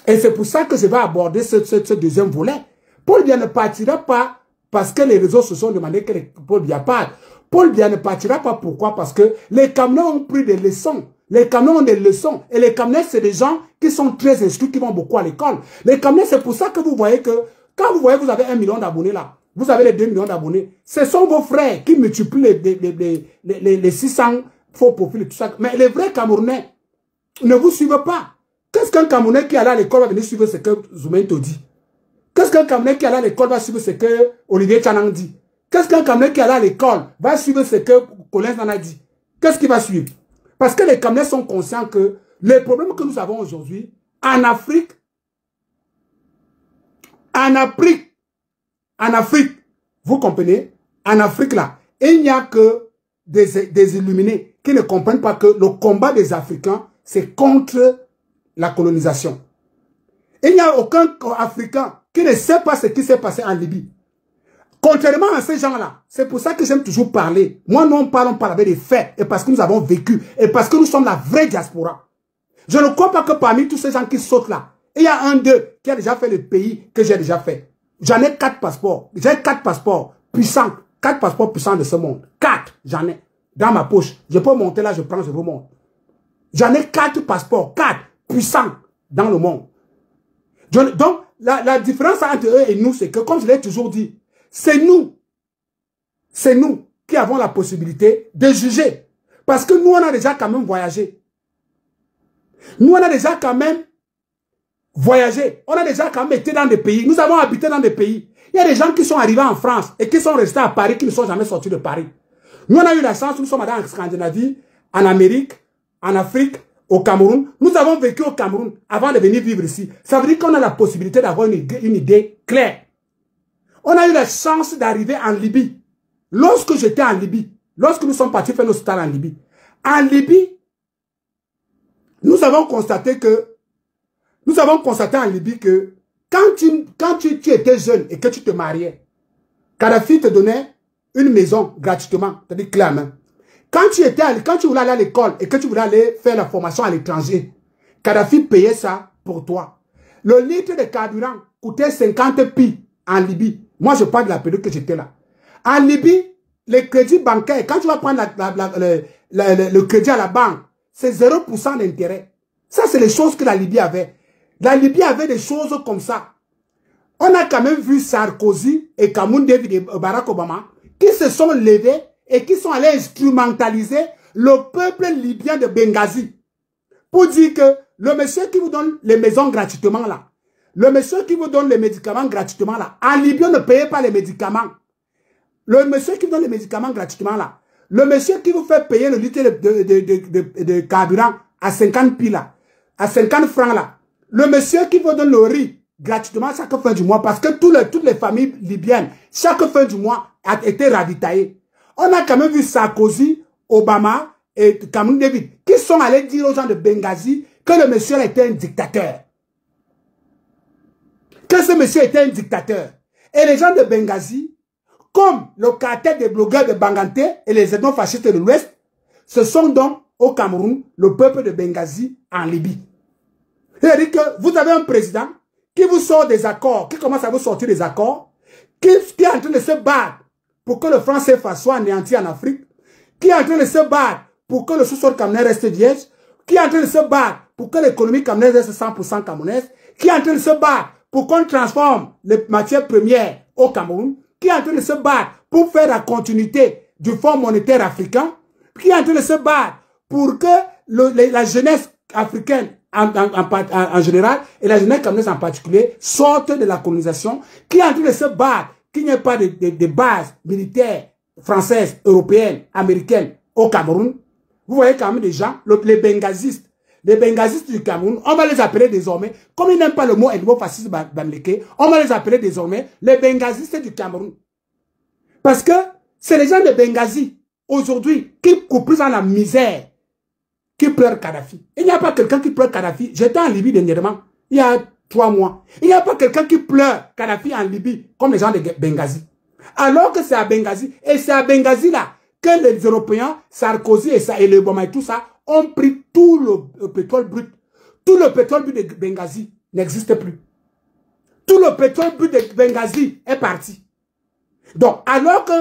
Et c'est pour ça que je vais aborder ce deuxième volet. Paul Biya ne partira pas parce que les réseaux sociaux ont demandé que Paul Biya parte. Paul Biya ne partira pas pourquoi? Parce que les Camerounais ont pris des leçons. Les Camerounais ont des leçons. Et les Camerounais, c'est des gens qui sont très instruits, qui vont beaucoup à l'école. Les Camerounais, c'est pour ça que vous voyez que, quand vous voyez que vous avez 1 million d'abonnés là, vous avez les 2 millions d'abonnés, ce sont vos frères qui multiplient les 600 faux profils et tout ça. Mais les vrais Camerounais ne vous suivent pas. Qu'est-ce qu'un Camerounais qui allait à l'école va venir suivre ce que Zoumaïto dit? Qu'est-ce qu'un Camerounais qui allait à l'école va suivre ce que Olivier Tchanan dit? Qu'est-ce qu'un Camerounais qui allait à l'école va suivre ce que Colin Nana dit? Qu'est-ce qu'il va suivre? Parce que les Camerounais sont conscients que les problèmes que nous avons aujourd'hui, en Afrique, vous comprenez? En Afrique là, il n'y a que des illuminés qui ne comprennent pas que le combat des Africains, c'est contre la colonisation. Il n'y a aucun Africain qui ne sait pas ce qui s'est passé en Libye. Contrairement à ces gens-là, c'est pour ça que j'aime toujours parler. Moi, nous, on parle avec des faits, et parce que nous avons vécu, et parce que nous sommes la vraie diaspora. Je ne crois pas que parmi tous ces gens qui sautent là, il y a un d'eux qui a déjà fait le pays que j'ai déjà fait. J'en ai 4 passeports. J'ai 4 passeports puissants. 4 passeports puissants de ce monde. 4, j'en ai. Dans ma poche. Je peux monter là, je prends, je vous montre. J'en ai 4 passeports. 4 puissants dans le monde. Donc, la différence entre eux et nous, c'est que, comme je l'ai toujours dit, c'est nous qui avons la possibilité de juger. Parce que nous, on a déjà quand même voyagé. Nous, on a déjà quand même voyagé. On a déjà quand même été dans des pays. Nous avons habité dans des pays. Il y a des gens qui sont arrivés en France et qui sont restés à Paris, qui ne sont jamais sortis de Paris. Nous, on a eu la chance, nous sommes allés en Scandinavie, en Amérique, en Afrique, au Cameroun. Nous avons vécu au Cameroun avant de venir vivre ici. Ça veut dire qu'on a la possibilité d'avoir une idée claire. On a eu la chance d'arriver en Libye. Lorsque j'étais en Libye, lorsque nous sommes partis faire nos stages en Libye, nous avons constaté en Libye que quand tu étais jeune et que tu te mariais, Kadhafi te donnait une maison gratuitement, c'est-à-dire clé à main. Quand tu voulais aller à l'école et que tu voulais aller faire la formation à l'étranger, Kadhafi payait ça pour toi. Le litre de carburant coûtait 50 pi en Libye. Moi, je parle de la période que j'étais là. En Libye, les crédits bancaires, quand tu vas prendre le crédit à la banque, c'est 0% d'intérêt. Ça, c'est les choses que la Libye avait. La Libye avait des choses comme ça. On a quand même vu Sarkozy et Kamoun David et Barack Obama qui se sont levés et qui sont allés instrumentaliser le peuple libyen de Benghazi. Pour dire que le monsieur qui vous donne les maisons gratuitement là, le monsieur qui vous donne les médicaments gratuitement là, en Libye on ne payait pas les médicaments. Le monsieur qui vous donne les médicaments gratuitement là, le monsieur qui vous fait payer le litre de carburant à 50 pi là, à 50 francs là, le monsieur qui vous donne le riz gratuitement chaque fin du mois, parce que toutes les familles libyennes, chaque fin du mois, a été ravitaillées. On a quand même vu Sarkozy, Obama et Kamoun David, qui sont allés dire aux gens de Benghazi que le monsieur était un dictateur. Que ce monsieur était un dictateur. Et les gens de Benghazi, comme le cartel des blogueurs de Banganté et les ethno-fascistes de l'Ouest, ce sont donc au Cameroun, le peuple de Benghazi en Libye. C'est-à-dire que vous avez un président qui vous sort des accords, qui commence à vous sortir des accords, qui est en train de se battre pour que le franc CFA soit anéanti en Afrique, qui est en train de se battre pour que le sous-sol camerounais reste vierge, qui est en train de se battre pour que l'économie camerounaise reste 100% camerounaise, qui est en train de se battre pour qu'on transforme les matières premières au Cameroun, qui est en train de se battre pour faire la continuité du Fonds monétaire africain, qui est en train de se battre pour que la jeunesse africaine en général, et la jeunesse camerounaise en particulier, sortent de la colonisation, qui est en train de se battre, qu'il n'y ait pas de bases militaires françaises, européennes, américaines au Cameroun. Vous voyez quand même des gens, les Benghazistes du Cameroun, on va les appeler désormais, comme ils n'aiment pas le mot ethno-fasciste bamléké, on va les appeler désormais les Benghazistes du Cameroun. Parce que c'est les gens de Benghazi, aujourd'hui, qui coupent dans la misère, qui pleure Kadhafi. Il n'y a pas quelqu'un qui pleure Kadhafi. J'étais en Libye dernièrement, il y a 3 mois. Il n'y a pas quelqu'un qui pleure Kadhafi en Libye, comme les gens de Benghazi. Alors que c'est à Benghazi, et c'est à Benghazi là, que les Européens, Sarkozy et le Obama et tout ça, ont pris tout le pétrole brut. Tout le pétrole brut de Benghazi n'existe plus. Tout le pétrole brut de Benghazi est parti. Donc, alors que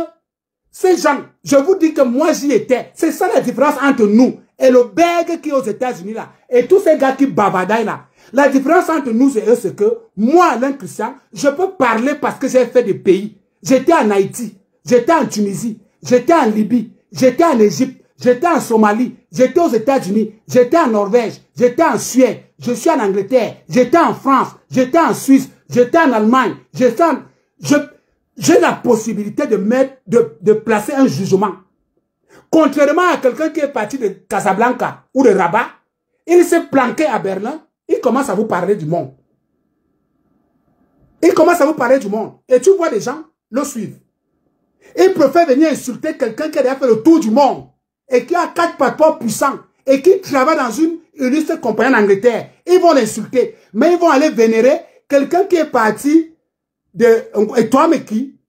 ces gens, je vous dis que moi j'y étais, c'est ça la différence entre nous et le Berg qui est aux États-Unis là, et tous ces gars qui bavadaillent là. La différence entre nous et eux, c'est que moi, Alain Christian, je peux parler parce que j'ai fait des pays. J'étais en Haïti, j'étais en Tunisie, j'étais en Libye, j'étais en Égypte, j'étais en Somalie, j'étais aux États-Unis, j'étais en Norvège, j'étais en Suède, je suis en Angleterre, j'étais en France, j'étais en Suisse, j'étais en Allemagne, j'ai la possibilité de placer un jugement. Contrairement à quelqu'un qui est parti de Casablanca ou de Rabat, il s'est planqué à Berlin, il commence à vous parler du monde. Il commence à vous parler du monde. Et tu vois des gens le suivre. Il préfère venir insulter quelqu'un qui a déjà fait le tour du monde et qui a 4 passeports puissants et qui travaille dans une illustre compagnie en Angleterre. Ils vont l'insulter. Mais ils vont aller vénérer quelqu'un qui est parti de Etouameki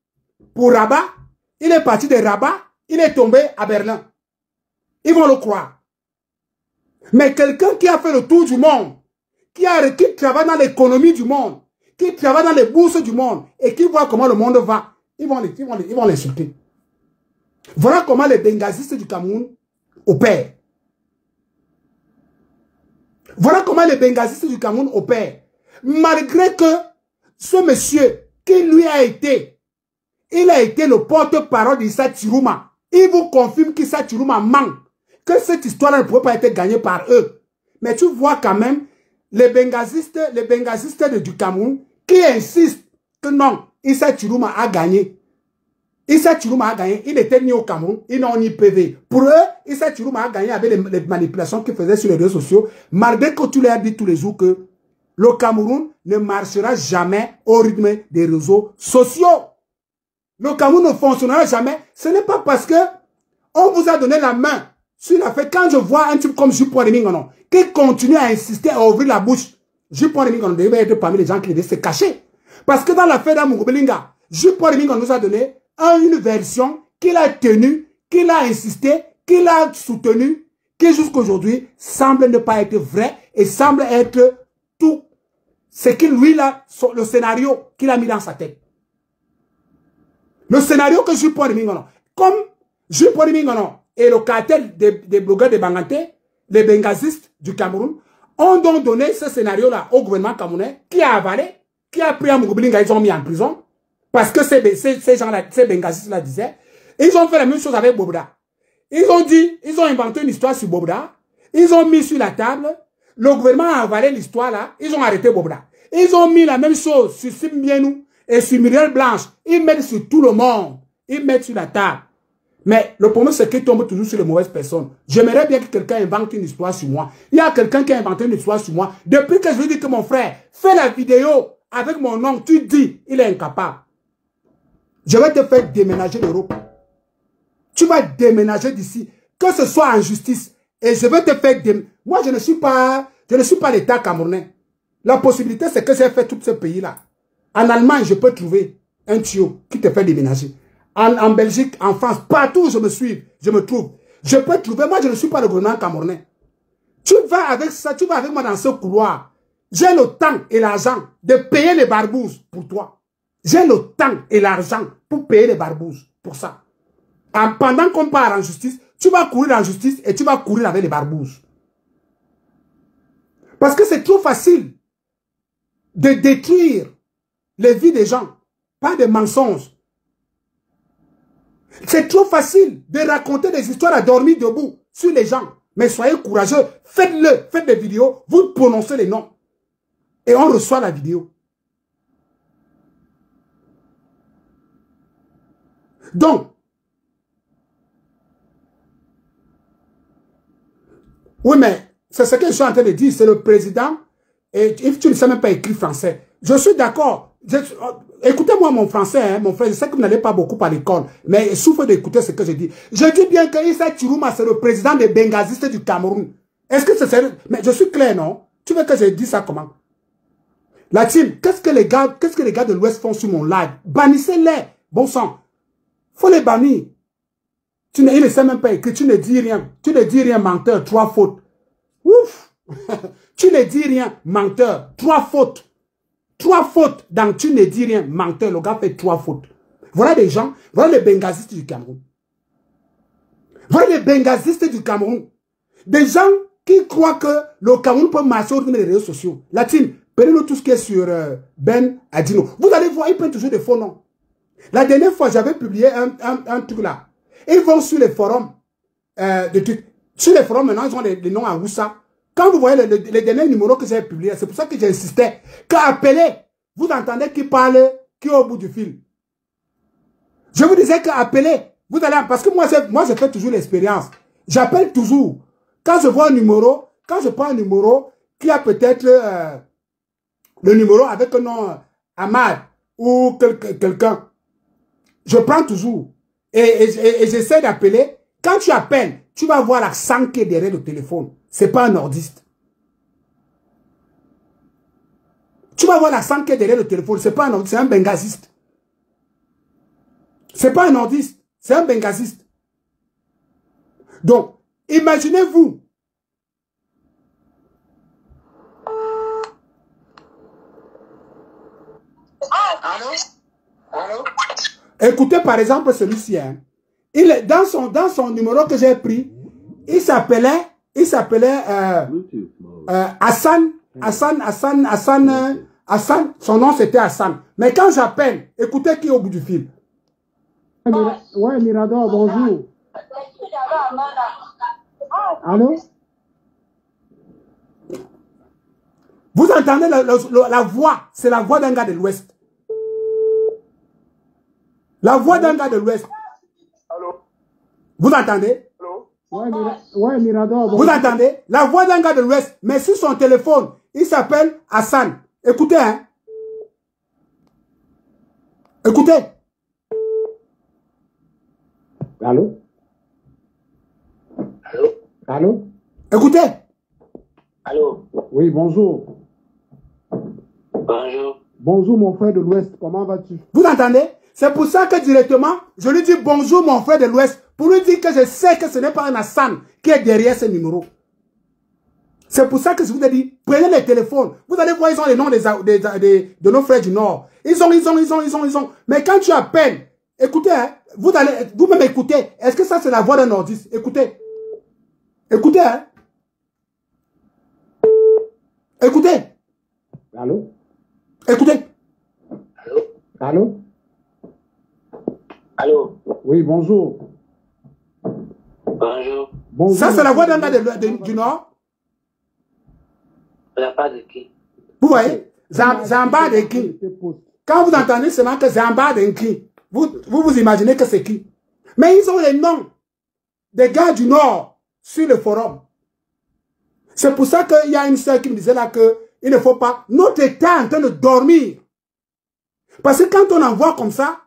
pour Rabat. Il est parti de Rabat. Il est tombé à Berlin. Ils vont le croire. Mais quelqu'un qui a fait le tour du monde, qui travaille dans l'économie du monde, qui travaille dans les bourses du monde et qui voit comment le monde va, ils vont l'insulter. Voilà comment les Benghazistes du Cameroun opèrent. Voilà comment les Benghazistes du Cameroun opèrent. Malgré que ce monsieur, qui lui a été, il a été le porte-parole d'Issa Tirouma. Il vous confirme qu'Issa Tirouma ment. Que cette histoire ne pourrait pas être gagnée par eux. Mais tu vois quand même les Benghazistes du Cameroun qui insistent que non, Issa Tirouma a gagné. Issa Tirouma a gagné. Il était ni au Cameroun, ils n'ont ni PV. Pour eux, Issa Tirouma a gagné avec les manipulations qu'il faisait sur les réseaux sociaux, malgré que tu leur dis tous les jours que le Cameroun ne marchera jamais au rythme des réseaux sociaux. Le Cameroun ne fonctionnera jamais. Ce n'est pas parce que on vous a donné la main sur la fait. Quand je vois un type comme Jupon Mingono qui continue à insister à ouvrir la bouche, Jupon Mingono devait être parmi les gens qui devaient se cacher. Parce que dans l'affaire d'Amungobelinga, Jupon Mingono nous a donné une version qu'il a tenu, qu'il a insisté, qu'il a soutenu, qui jusqu'à aujourd'hui semble ne pas être vrai et semble être tout ce qu'il lui là, le scénario qu'il a mis dans sa tête. Le scénario que Jules-Paul Mingono, comme Jules-Paul Mingono et le cartel des blogueurs de Banganté, les bengazistes du Cameroun, ont donc donné ce scénario-là au gouvernement camerounais qui a avalé, qui a pris un Mougoublinga, ils ont mis en prison, parce que ces gens-là, ces bengazistes-là disaient, ils ont fait la même chose avec Bobda. Ils ont dit, ils ont inventé une histoire sur Bobda, ils ont mis sur la table, le gouvernement a avalé l'histoire-là, ils ont arrêté Bobda. Ils ont mis la même chose sur Simbienou et sur Muriel Blanche, ils mettent sur tout le monde, ils mettent sur la table. Mais le problème, c'est qu'ils tombent toujours sur les mauvaises personnes. J'aimerais bien que quelqu'un invente une histoire sur moi. Il y a quelqu'un qui a inventé une histoire sur moi. Depuis que je lui dis que mon frère fait la vidéo avec mon nom, tu dis, il est incapable. Je vais te faire déménager d'Europe. Tu vas déménager d'ici. Que ce soit en justice. Et je vais te faire déménager. Moi, je ne suis pas l'État camerounais. La possibilité, c'est que j'ai fait tout ce pays-là. En Allemagne, je peux trouver un tuyau qui te fait déménager. En Belgique, en France, partout où je me trouve. Je peux trouver, moi je ne suis pas le gouvernement camerounais. Tu vas avec ça, tu vas avec moi dans ce couloir. J'ai le temps et l'argent de payer les barbouzes pour toi. J'ai le temps et l'argent pour payer les barbouzes pour ça. Pendant qu'on part en justice, tu vas courir en justice et tu vas courir avec les barbouzes. Parce que c'est trop facile de détruire les vies des gens par des mensonges. C'est trop facile de raconter des histoires à dormir debout sur les gens. Mais soyez courageux, faites-le, faites des vidéos, vous prononcez les noms. Et on reçoit la vidéo. Donc, oui, mais c'est ce que je suis en train de dire, c'est le président, et tu ne sais même pas écrire français. Je suis d'accord. Écoutez-moi mon français, hein, mon frère, je sais que vous n'allez pas beaucoup à l'école, mais souffre d'écouter ce que je dis. Je dis bien que Issa Chirouma, c'est le président des bengazistes du Cameroun. Est-ce que c'est sérieux? Mais je suis clair, non? Tu veux que je dise ça comment? La team, qu'est-ce que les gars de l'Ouest font sur mon live? Bannissez-les, bon sang. Faut les bannir. Il ne sait même pas écrire, tu ne dis rien. Tu ne dis rien, menteur, 3 fautes. Ouf! Tu ne dis rien, menteur, 3 fautes. 3 fautes, donc tu ne dis rien, menteur, le gars fait 3 fautes. Voilà des gens, voilà les bengazistes du Cameroun. Voilà les bengazistes du Cameroun. Des gens qui croient que le Cameroun peut marcher au rythme des réseaux sociaux. La team, prenez-nous tout ce qui est sur Ben Adino. Vous allez voir, ils prennent toujours des faux noms. La dernière fois, j'avais publié un truc là. Ils vont sur les forums de trucs. Sur les forums, maintenant, ils ont des noms en Woussa. Quand vous voyez les derniers numéros que j'ai publiés, c'est pour ça que j'insistais. Qu'appeler, vous entendez qui parle, qui est au bout du fil. Je vous disais qu'appeler, vous allez, parce que moi je fais toujours l'expérience. J'appelle toujours. Quand je vois un numéro, quand je prends un numéro qui a peut-être le numéro avec un nom Ahmad ou quelqu'un, je prends toujours. Et j'essaie d'appeler. Quand tu appelles, tu vas voir l'accent qui est derrière le téléphone. C'est pas un nordiste. Tu vas voir l'accent qui est derrière le téléphone. C'est pas un nordiste, c'est un bengaziste. C'est pas un nordiste, c'est un bengaziste. Donc, imaginez-vous. Allô? Allô? Écoutez par exemple celui-ci. Hein. Il est dans son numéro que j'ai pris, il s'appelait Hassan, son nom c'était Hassan. Mais quand j'appelle, écoutez qui est au bout du fil. Ouais, Mirador, bonjour. Allô? Vous entendez la voix, c'est la voix d'un gars de l'Ouest. La voix d'un gars de l'Ouest. Allô? Vous entendez? Allô? Ouais, Mirador. Vous entendez? La voix d'un gars de l'Ouest. Mais sur son téléphone, il s'appelle Hassan. Écoutez, hein. Écoutez. Allô? Allô? Allô? Écoutez. Allô? Oui, bonjour. Bonjour. Bonjour, mon frère de l'Ouest. Comment vas-tu? Vous entendez? C'est pour ça que directement, je lui dis bonjour mon frère de l'Ouest, pour lui dire que je sais que ce n'est pas un Hassan qui est derrière ce numéro. C'est pour ça que je vous ai dit, prenez les téléphones. Vous allez voir, ils ont les noms de nos frères du Nord. Ils ont. Mais quand tu appelles, écoutez, hein, vous allez vous-même écouter. Est-ce que ça c'est la voix d'un nordiste? Écoutez. Écoutez, hein. Écoutez. Allô? Écoutez. Allô? Allô? Allô? Oui, bonjour. Bonjour. Bonjour. Ça c'est la voix d'un gars du Nord. De la part de qui? Vous voyez? Zamba de qui? Quand vous entendez seulement que Zamba de qui, vous imaginez que c'est qui? Mais ils ont les noms des gars du Nord sur le forum. C'est pour ça qu'il y a une soeur qui me disait là qu'il ne faut pas... Notre État est en train de dormir. Parce que quand on envoie comme ça,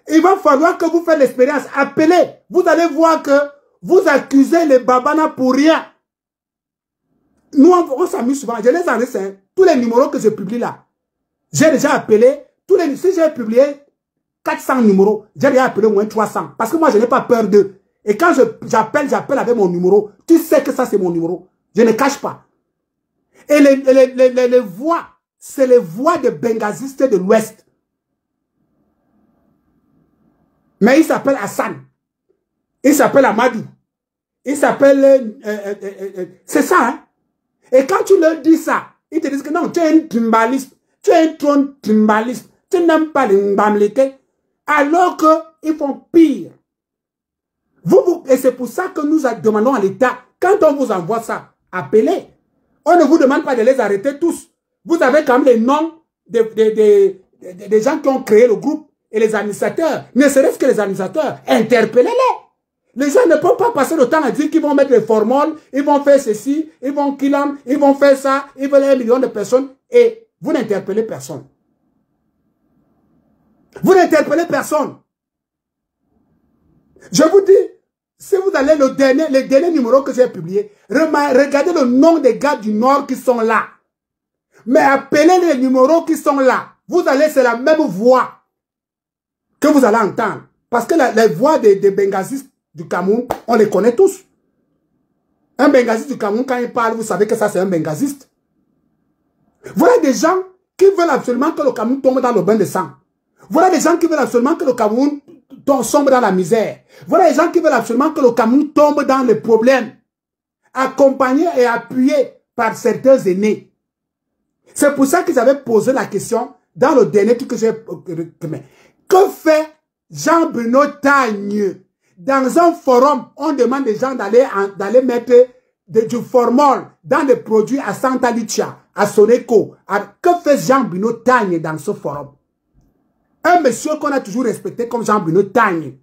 il va falloir que vous faites l'expérience. Appelez. Vous allez voir que vous accusez les Babana pour rien. Nous, on s'amuse souvent. Je les enregistre. Hein. Tous les numéros que je publie là. J'ai déjà appelé. Si j'ai publié 400 numéros, j'ai déjà appelé au moins 300. Parce que moi, je n'ai pas peur d'eux. Et quand j'appelle avec mon numéro. Tu sais que ça, c'est mon numéro. Je ne cache pas. Et les voix, c'est les voix des bengazistes de l'Ouest. Mais il s'appelle Hassan. Il s'appelle Amadou. Il s'appelle... c'est ça, hein? Et quand tu leur dis ça, ils te disent que non, tu es un tribaliste. Tu es un tribaliste. Tu n'aimes pas les Mbamleke. Alors qu'ils font pire. Et c'est pour ça que nous demandons à l'État, quand on vous envoie ça, appelez. On ne vous demande pas de les arrêter tous. Vous avez quand même les noms des gens qui ont créé le groupe et les administrateurs. Ne serait-ce que les administrateurs, interpellez-les. Les gens ne peuvent pas passer le temps à dire qu'ils vont mettre les formules, ils vont faire ceci, ils vont killam, ils vont faire ça, ils veulent 1 million de personnes et vous n'interpellez personne. Vous n'interpellez personne. Je vous dis, si vous allez le dernier numéro que j'ai publié, regardez le nom des gars du Nord qui sont là. Mais appelez les numéros qui sont là. Vous allez, c'est la même voix que vous allez entendre. Parce que les voix des bengazistes du Cameroun, on les connaît tous. Un bengaziste du Cameroun, quand il parle, vous savez que ça c'est un bengaziste. Voilà des gens qui veulent absolument que le Cameroun tombe dans le bain de sang. Voilà des gens qui veulent absolument que le Cameroun sombre dans la misère. Voilà des gens qui veulent absolument que le Cameroun tombe dans les problèmes. Accompagnés et appuyés par certains aînés. C'est pour ça qu'ils avaient posé la question dans le dernier truc que j'ai... Que fait Jean-Bruno Tagne? Dans un forum, on demande des gens d'aller mettre du formol dans des produits à Santa Lucia, à Soneco. Que fait Jean-Bruno Tagne dans ce forum? Un monsieur qu'on a toujours respecté comme Jean-Bruno Tagne.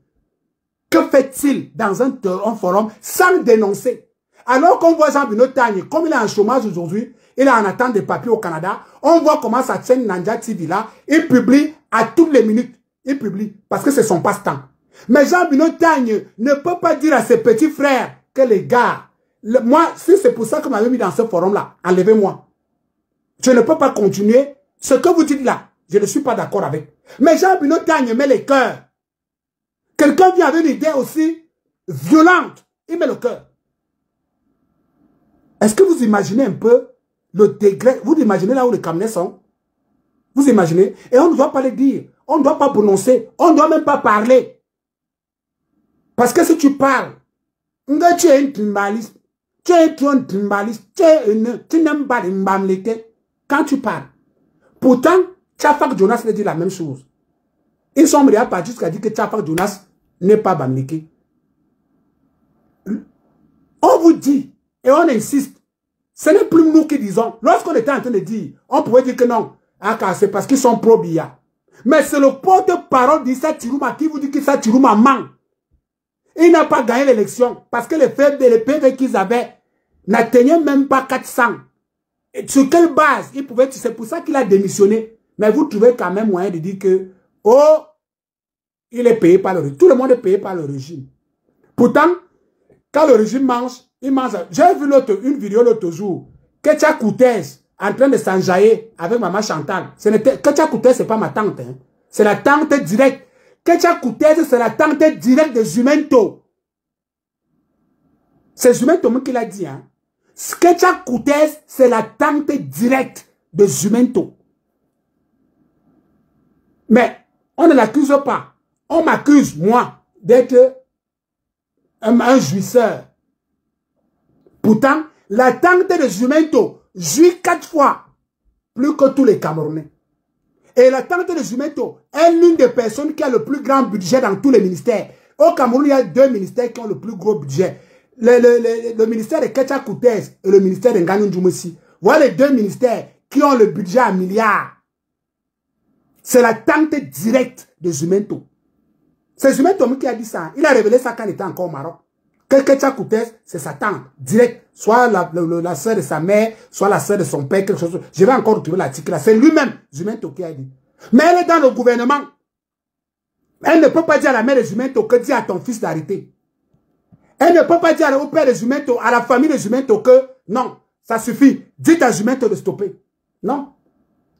Que fait-il dans un forum sans dénoncer? Alors qu'on voit Jean-Bruno Tagne, comme il est en chômage aujourd'hui, il est en attente des papiers au Canada, on voit comment sa chaîne Nanja TV là, il publie à toutes les minutes. Il publie parce que c'est son passe-temps. Mais Jean-Bruno Tagne ne peut pas dire à ses petits frères que les gars, moi, si c'est pour ça que vous m'avez mis dans ce forum-là, enlevez-moi. Je ne peux pas continuer. Ce que vous dites là, je ne suis pas d'accord avec. Mais Jean-Bruno Tagne met les cœurs. Quelqu'un vient avec une idée aussi violente. Il met le cœur. Est-ce que vous imaginez un peu le degré? Vous imaginez là où les Camerounais sont? Vous imaginez? Et on ne doit pas le dire. On ne doit pas prononcer. On ne doit même pas parler. Parce que si tu parles, tu es un tribaliste, tu es un tribaliste, tu n'aimes pas les Mbamleke quand tu parles. Pourtant, Tchafak Jonas le dit la même chose. Ils sont à partir jusqu'à dire que Tchafak Jonas n'est pas Mbamleke. On vous dit, et on insiste, ce n'est plus nous qui disons. Lorsqu'on était en train de dire, on pouvait dire que non, c'est parce qu'ils sont pro-Biya. Mais c'est le porte-parole d'Issa Tirouma qui vous dit qu'Issa Tirouma ment. Il n'a pas gagné l'élection parce que les PV qu'ils avaient n'atteignaient même pas 400. Et sur quelle base il pouvait... C'est pour ça qu'il a démissionné. Mais vous trouvez quand même moyen de dire que, oh, il est payé par le régime. Tout le monde est payé par le régime. Pourtant, quand le régime mange, il mange... J'ai vu une vidéo l'autre jour. Ketia Koutez en train de s'enjailler avec maman Chantal. Ketia Koutez, ce n'est pas ma tante. Hein. C'est la tante directe Ketia Koutez, c'est la tante directe de Jumento. C'est Jumento qui l'a dit. Hein. Ketia Koutez, c'est la tante directe de Jumento. Mais on ne l'accuse pas. On m'accuse, moi, d'être un jouisseur. Pourtant, la tante de Jumento jouit 4 fois plus que tous les Camerounais. Et la tante de Jumento est l'une des personnes qui a le plus grand budget dans tous les ministères. Au Cameroun, il y a 2 ministères qui ont le plus gros budget. Le ministère de Ketia Koutez et le ministère de Nganou Djoumessi. Voilà les 2 ministères qui ont le budget à milliards. C'est la tante directe de Jumento. C'est Jumento qui a dit ça. Il a révélé ça quand il était encore au Maroc. Ketia Koutez, c'est sa tante directe. Soit la soeur de sa mère, soit la soeur de son père, quelque chose. Je vais encore retrouver l'article là. C'est lui-même, Jumento, qui a dit. Mais elle est dans le gouvernement. Elle ne peut pas dire à la mère de Jumento que dis à ton fils d'arrêter. Elle ne peut pas dire au père de Jumento, à la famille de Jumento que non, ça suffit. Dites à Jumento de stopper. Non.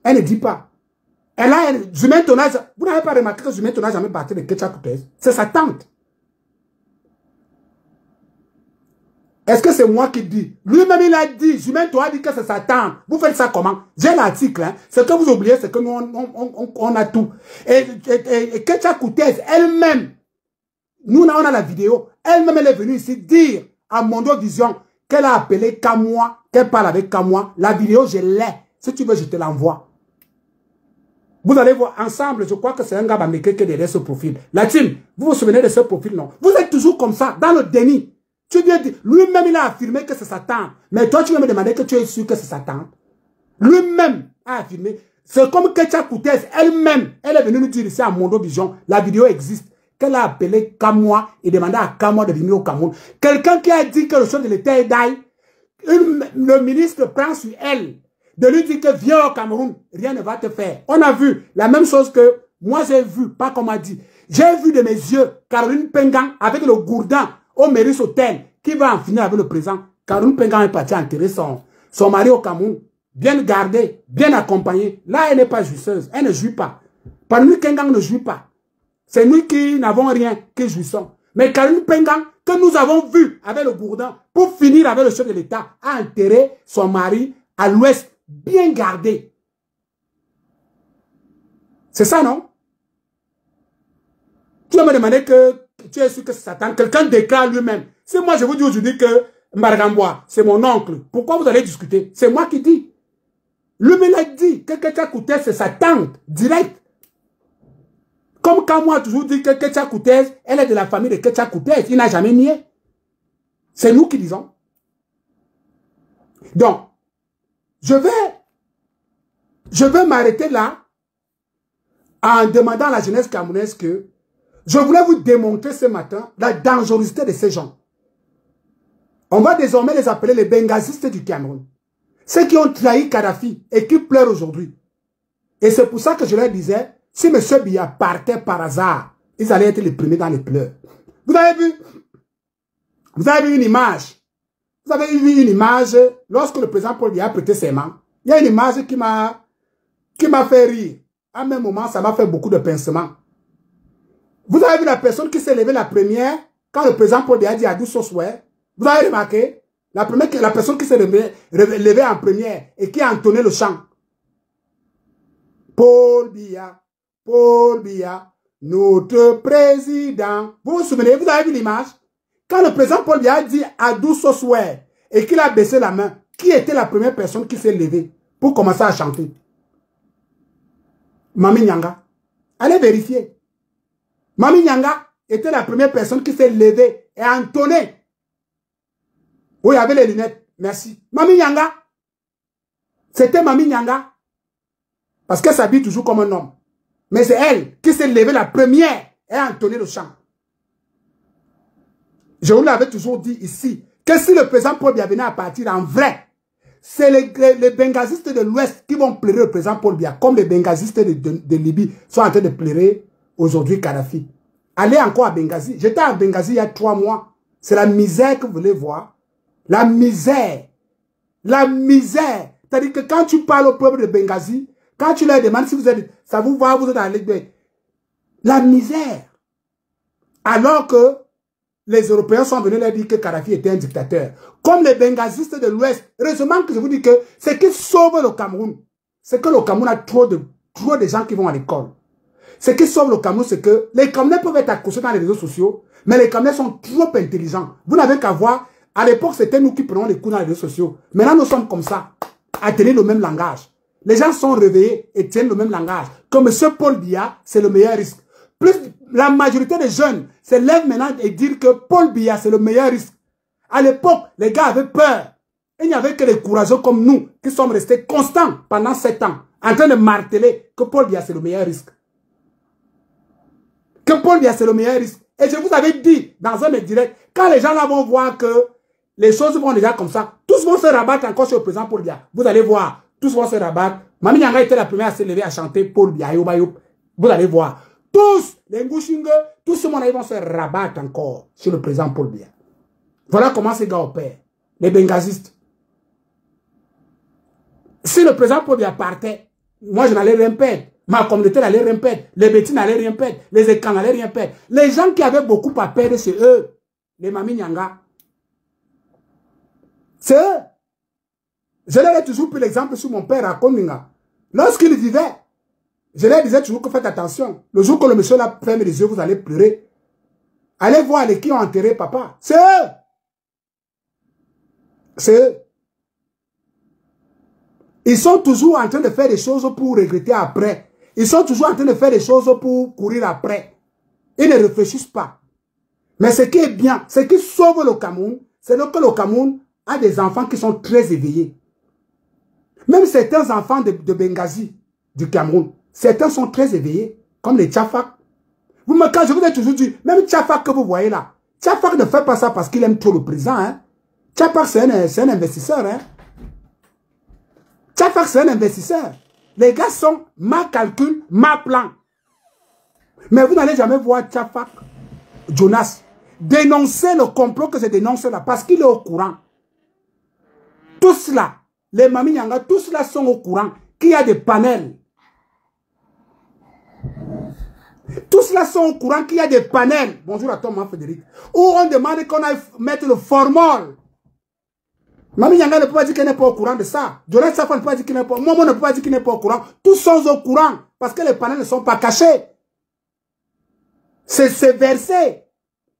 Elle ne dit pas. Jumento n'a, vous n'avez pas remarqué que Jumento n'a jamais parlé de Ketia Koutez. C'est sa tante. Est-ce que c'est moi qui dis? Lui-même, il a dit, Jumento a dit que c'est sa tante. Vous faites ça comment? J'ai l'article. Hein. Ce que vous oubliez, c'est que nous, on a tout. Et Ketia Koutez, elle-même, nous, on a la vidéo. Elle-même, elle est venue ici dire à Mondo Vision qu'elle a appelé Kamoa, qu'elle parle avec Kamoa. La vidéo, je l'ai. Si tu veux, je te l'envoie. Vous allez voir ensemble, je crois que c'est un gars américain qui est derrière ce profil. La team, vous vous souvenez de ce profil, non? Vous êtes toujours comme ça, dans le déni. Tu viens dire, lui-même, il a affirmé que c'est sa tante. Mais toi, tu viens me demander que tu es sûr que c'est sa tante. Lui-même a affirmé. C'est comme Ketia Koutez, elle-même, elle est venue nous dire ici à Mondo Vision, la vidéo existe, qu'elle a appelé Kamoa et demandé à Kamoa de venir au Cameroun. Quelqu'un qui a dit que le chef de l'État est d'ail, le ministre prend sur elle, de lui dire que viens au Cameroun, rien ne va te faire. On a vu la même chose que moi j'ai vu, pas comme on a dit. J'ai vu de mes yeux Caroline Pengang avec le gourdin au Méris Hotel qui va en finir avec le président. Caroline Pengang est partie enterrer son mari au Cameroun. Bien gardée, bien accompagnée. Là, elle n'est pas jouisseuse. Elle ne jouit pas. Parmi Pengang ne jouit pas. C'est nous qui n'avons rien, qui jouissons. Mais Caroline Pengang, que nous avons vu avec le gourdin, pour finir avec le chef de l'État, a enterré son mari à l'ouest, bien gardé. C'est ça, non? Tu vas me demander que tu es sûr que c'est Satan. Quelqu'un déclare lui-même. Si moi je vous dis aujourd'hui que Mbargamboa, c'est mon oncle, pourquoi vous allez discuter? C'est moi qui dis. Lui-même a dit que Ketia Koutez, c'est sa tante, direct. Comme quand moi toujours dit que Ketia Koutez, elle est de la famille de Ketia Koutez. Il n'a jamais nié. C'est nous qui disons. Donc, je vais m'arrêter là en demandant à la jeunesse camerounaise que je voulais vous démontrer ce matin la dangerosité de ces gens. On va désormais les appeler les bengazistes du Cameroun. Ceux qui ont trahi Kadhafi et qui pleurent aujourd'hui. Et c'est pour ça que je leur disais, si M. Biya partait par hasard, ils allaient être les premiers dans les pleurs. Vous avez vu? Vous avez vu une image? Vous avez vu une image lorsque le président Paul Biya a prêté ses mains. Il y a une image qui m'a fait rire. À un même moment, ça m'a fait beaucoup de pincements. Vous avez vu la personne qui s'est levée la première quand le président Paul Biya a dit à Doussosoué. Vous avez remarqué? La personne qui s'est levée en première et qui a entonné le chant. Paul Biya, notre président. Vous vous souvenez, vous avez vu l'image? Quand le président Paul Biya a dit à Doussosoué et qu'il a baissé la main, qui était la première personne qui s'est levée pour commencer à chanter? Mami Nyanga. Allez vérifier. Mami Nyanga était la première personne qui s'est levée et a entonné. Oui, il y avait les lunettes. Merci. Mami Nyanga. C'était Mami Nyanga. Parce qu'elle s'habille toujours comme un homme. Mais c'est elle qui s'est levée la première et a entonné le chant. Je vous l'avais toujours dit ici, que si le président Paul Biya venait à partir en vrai, c'est les bengazistes de l'Ouest qui vont pleurer le président Paul Biya, comme les bengazistes de Libye sont en train de pleurer aujourd'hui Kadhafi. Allez encore à Benghazi. J'étais à Benghazi il y a 3 mois. C'est la misère que vous voulez voir. La misère. La misère. C'est-à-dire que quand tu parles au peuple de Benghazi, quand tu leur demandes si vous êtes, ça vous va, vous êtes à l'église. La misère. Alors que les Européens sont venus leur dire que Kadhafi était un dictateur. Comme les bengazistes de l'Ouest. Heureusement que je vous dis que ce qui sauve le Cameroun, c'est que le Cameroun a trop de gens qui vont à l'école. Ce qui sauve le Cameroun, c'est que les Camerounais peuvent être accrochés dans les réseaux sociaux, mais les Camerounais sont trop intelligents. Vous n'avez qu'à voir, à l'époque, c'était nous qui prenons les coups dans les réseaux sociaux. Maintenant, nous sommes comme ça, à tenir le même langage. Les gens sont réveillés et tiennent le même langage. Comme M. Paul Biya, c'est le meilleur risque. Plus la majorité des jeunes se lèvent maintenant et disent que Paul Biya, c'est le meilleur risque. À l'époque, les gars avaient peur. Il n'y avait que les courageux comme nous qui sommes restés constants pendant 7 ans, en train de marteler que Paul Biya, c'est le meilleur risque. Que Paul Biya, c'est le meilleur risque. Et je vous avais dit dans un direct, quand les gens là vont voir que les choses vont déjà comme ça, tous vont se rabattre encore sur le président Paul Biya. Vous allez voir, tous vont se rabattre. Mami Nyanga était la première à se lever à chanter Paul Biya. Vous allez voir. Tous, les Ngushingue, tous ce monde vont se rabattre encore sur le président Paul Biya. Voilà comment ces gars opèrent. Les bengazistes. Si le président Paul Biya partait, moi je n'allais rien perdre. Ma communauté n'allait rien perdre. Les bêtises n'allaient rien perdre. Les écans n'allaient rien perdre. Les gens qui avaient beaucoup à perdre, c'est eux. Les Mami Nyanga. C'est eux. Je leur ai toujours pris l'exemple sur mon père à Koninga. Lorsqu'il vivait, je leur disais toujours que faites attention. Le jour que le monsieur là ferme les yeux, vous allez pleurer. Allez voir les qui ont enterré papa. C'est eux. C'est eux. Ils sont toujours en train de faire des choses pour regretter après. Ils sont toujours en train de faire des choses pour courir après. Ils ne réfléchissent pas. Mais ce qui est bien, ce qui sauve le Cameroun, c'est que le Cameroun a des enfants qui sont très éveillés. Même certains enfants de Benghazi, du Cameroun, certains sont très éveillés, comme les Tchafak. Quand je vous ai toujours dit, même Tchafak que vous voyez là, Tchafak ne fait pas ça parce qu'il aime trop le président. Hein. Tchafak, c'est un investisseur. Hein. Tchafak, c'est un investisseur. Les gars sont ma calcul, ma plan. Mais vous n'allez jamais voir Tchafak, Jonas, dénoncer le complot que je dénonce là, parce qu'il est au courant. Tout cela, les Mami Nyanga, tous cela sont au courant qu'il y a des panels. Tous cela sont au courant qu'il y a des panels. Bonjour à toi, moi, Frédéric. Où on demande qu'on aille mettre le formol. Mami Nyanga ne peut pas dire qu'elle n'est pas au courant de ça. Jonas Safa ne peut pas dire qu'il n'est pas. Momo ne peut pas dire qu'il n'est pas au courant. Tous sont au courant parce que les panels ne sont pas cachés. C'est versé.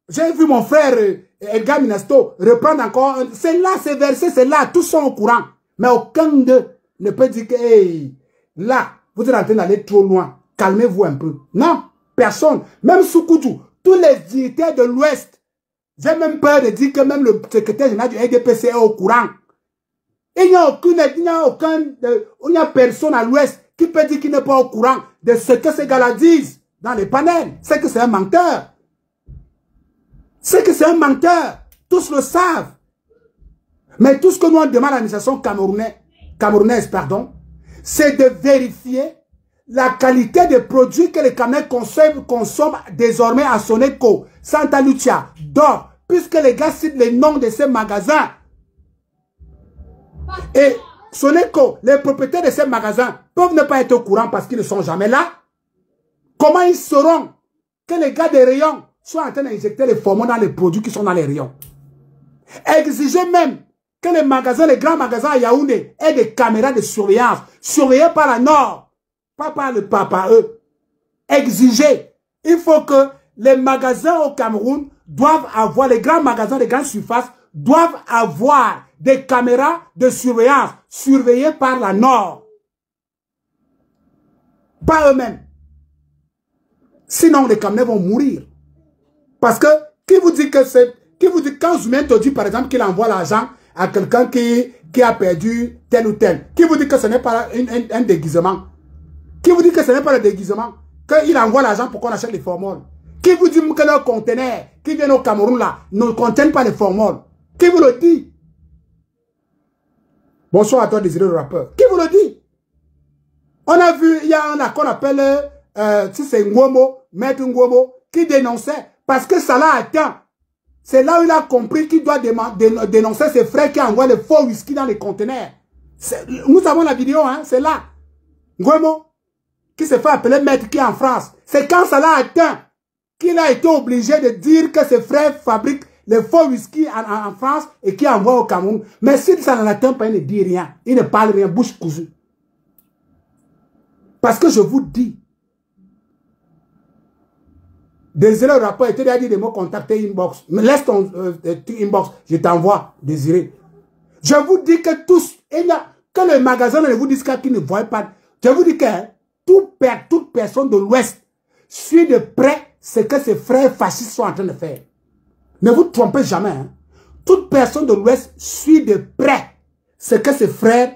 J'ai vu mon frère Edgar Minasto reprendre encore. C'est là, c'est versé, c'est là. Tous sont au courant. Mais aucun d'eux ne peut dire que hey, là, vous êtes en train d'aller trop loin. Calmez-vous un peu. Non, personne. Même Soukoudou, tous les dignitaires de l'Ouest. J'ai même peur de dire que même le secrétaire général du RDPC est au courant. Il n'y a personne à l'Ouest qui peut dire qu'il n'est pas au courant de ce que ces gars-là disent dans les panels. C'est que c'est un menteur. C'est que c'est un menteur. Tous le savent. Mais tout ce que nous on demande à l'administration camerounaise, c'est de vérifier la qualité des produits que les Camerounais consomment désormais à Soneco, Santa Lucia, Dor, puisque les gars citent les noms de ces magasins. Et Soneco, les propriétaires de ces magasins peuvent ne pas être au courant parce qu'ils ne sont jamais là. Comment ils sauront que les gars des rayons soient en train d'injecter les formats dans les produits qui sont dans les rayons? Exiger même que les magasins, les grands magasins à Yaoundé aient des caméras de surveillance, surveillées par la Nord. Pas par eux. Exiger. Il faut que les magasins au Cameroun doivent avoir, les grands magasins, les grandes surfaces, doivent avoir des caméras de surveillance surveillées par la Nord. Pas eux-mêmes. Sinon, les Camerounais vont mourir. Parce que, qui vous dit que c'est, qui vous dit, quand Zoumen te dit par exemple qu'il envoie l'argent à quelqu'un qui a perdu tel ou tel, qui vous dit que ce n'est pas un déguisement? Qui vous dit que ce n'est pas le déguisement? Qu'il envoie l'argent pour qu'on achète les formules? Qui vous dit que leurs conteneurs qui viennent au Cameroun là ne contiennent pas les formules? Qui vous le dit? Bonsoir à toi, Désiré le rappeur. Qui vous le dit? On a vu, il y a un qu'on appelle, si c'est Ngwomo, Maître Ngwomo, qui dénonçait, parce que ça l'a atteint. C'est là où il a compris qu'il doit dénoncer ses frères qui envoient le faux whisky dans les conteneurs. Nous avons la vidéo, hein, c'est là. Ngwomo. qui se fait appeler maître qui est en France. C'est quand ça l'a atteint qu'il a été obligé de dire que ses frères fabriquent les faux whisky en France et qui envoient au Cameroun. Mais si ça n'en atteint pas, il ne dit rien. Il ne parle rien, bouche cousue. Parce que je vous dis, Désiré le rapport, tu as dit de me contacter inbox. Mais laisse ton inbox, je t'envoie, Désiré. Je vous dis que tous, que le magasin ne vous dise qu'ils ne voient pas. Je vous dis que toute personne de l'Ouest suit de près ce que ses frères fascistes sont en train de faire. Ne vous trompez jamais. Hein. Toute personne de l'Ouest suit de près ce que ses frères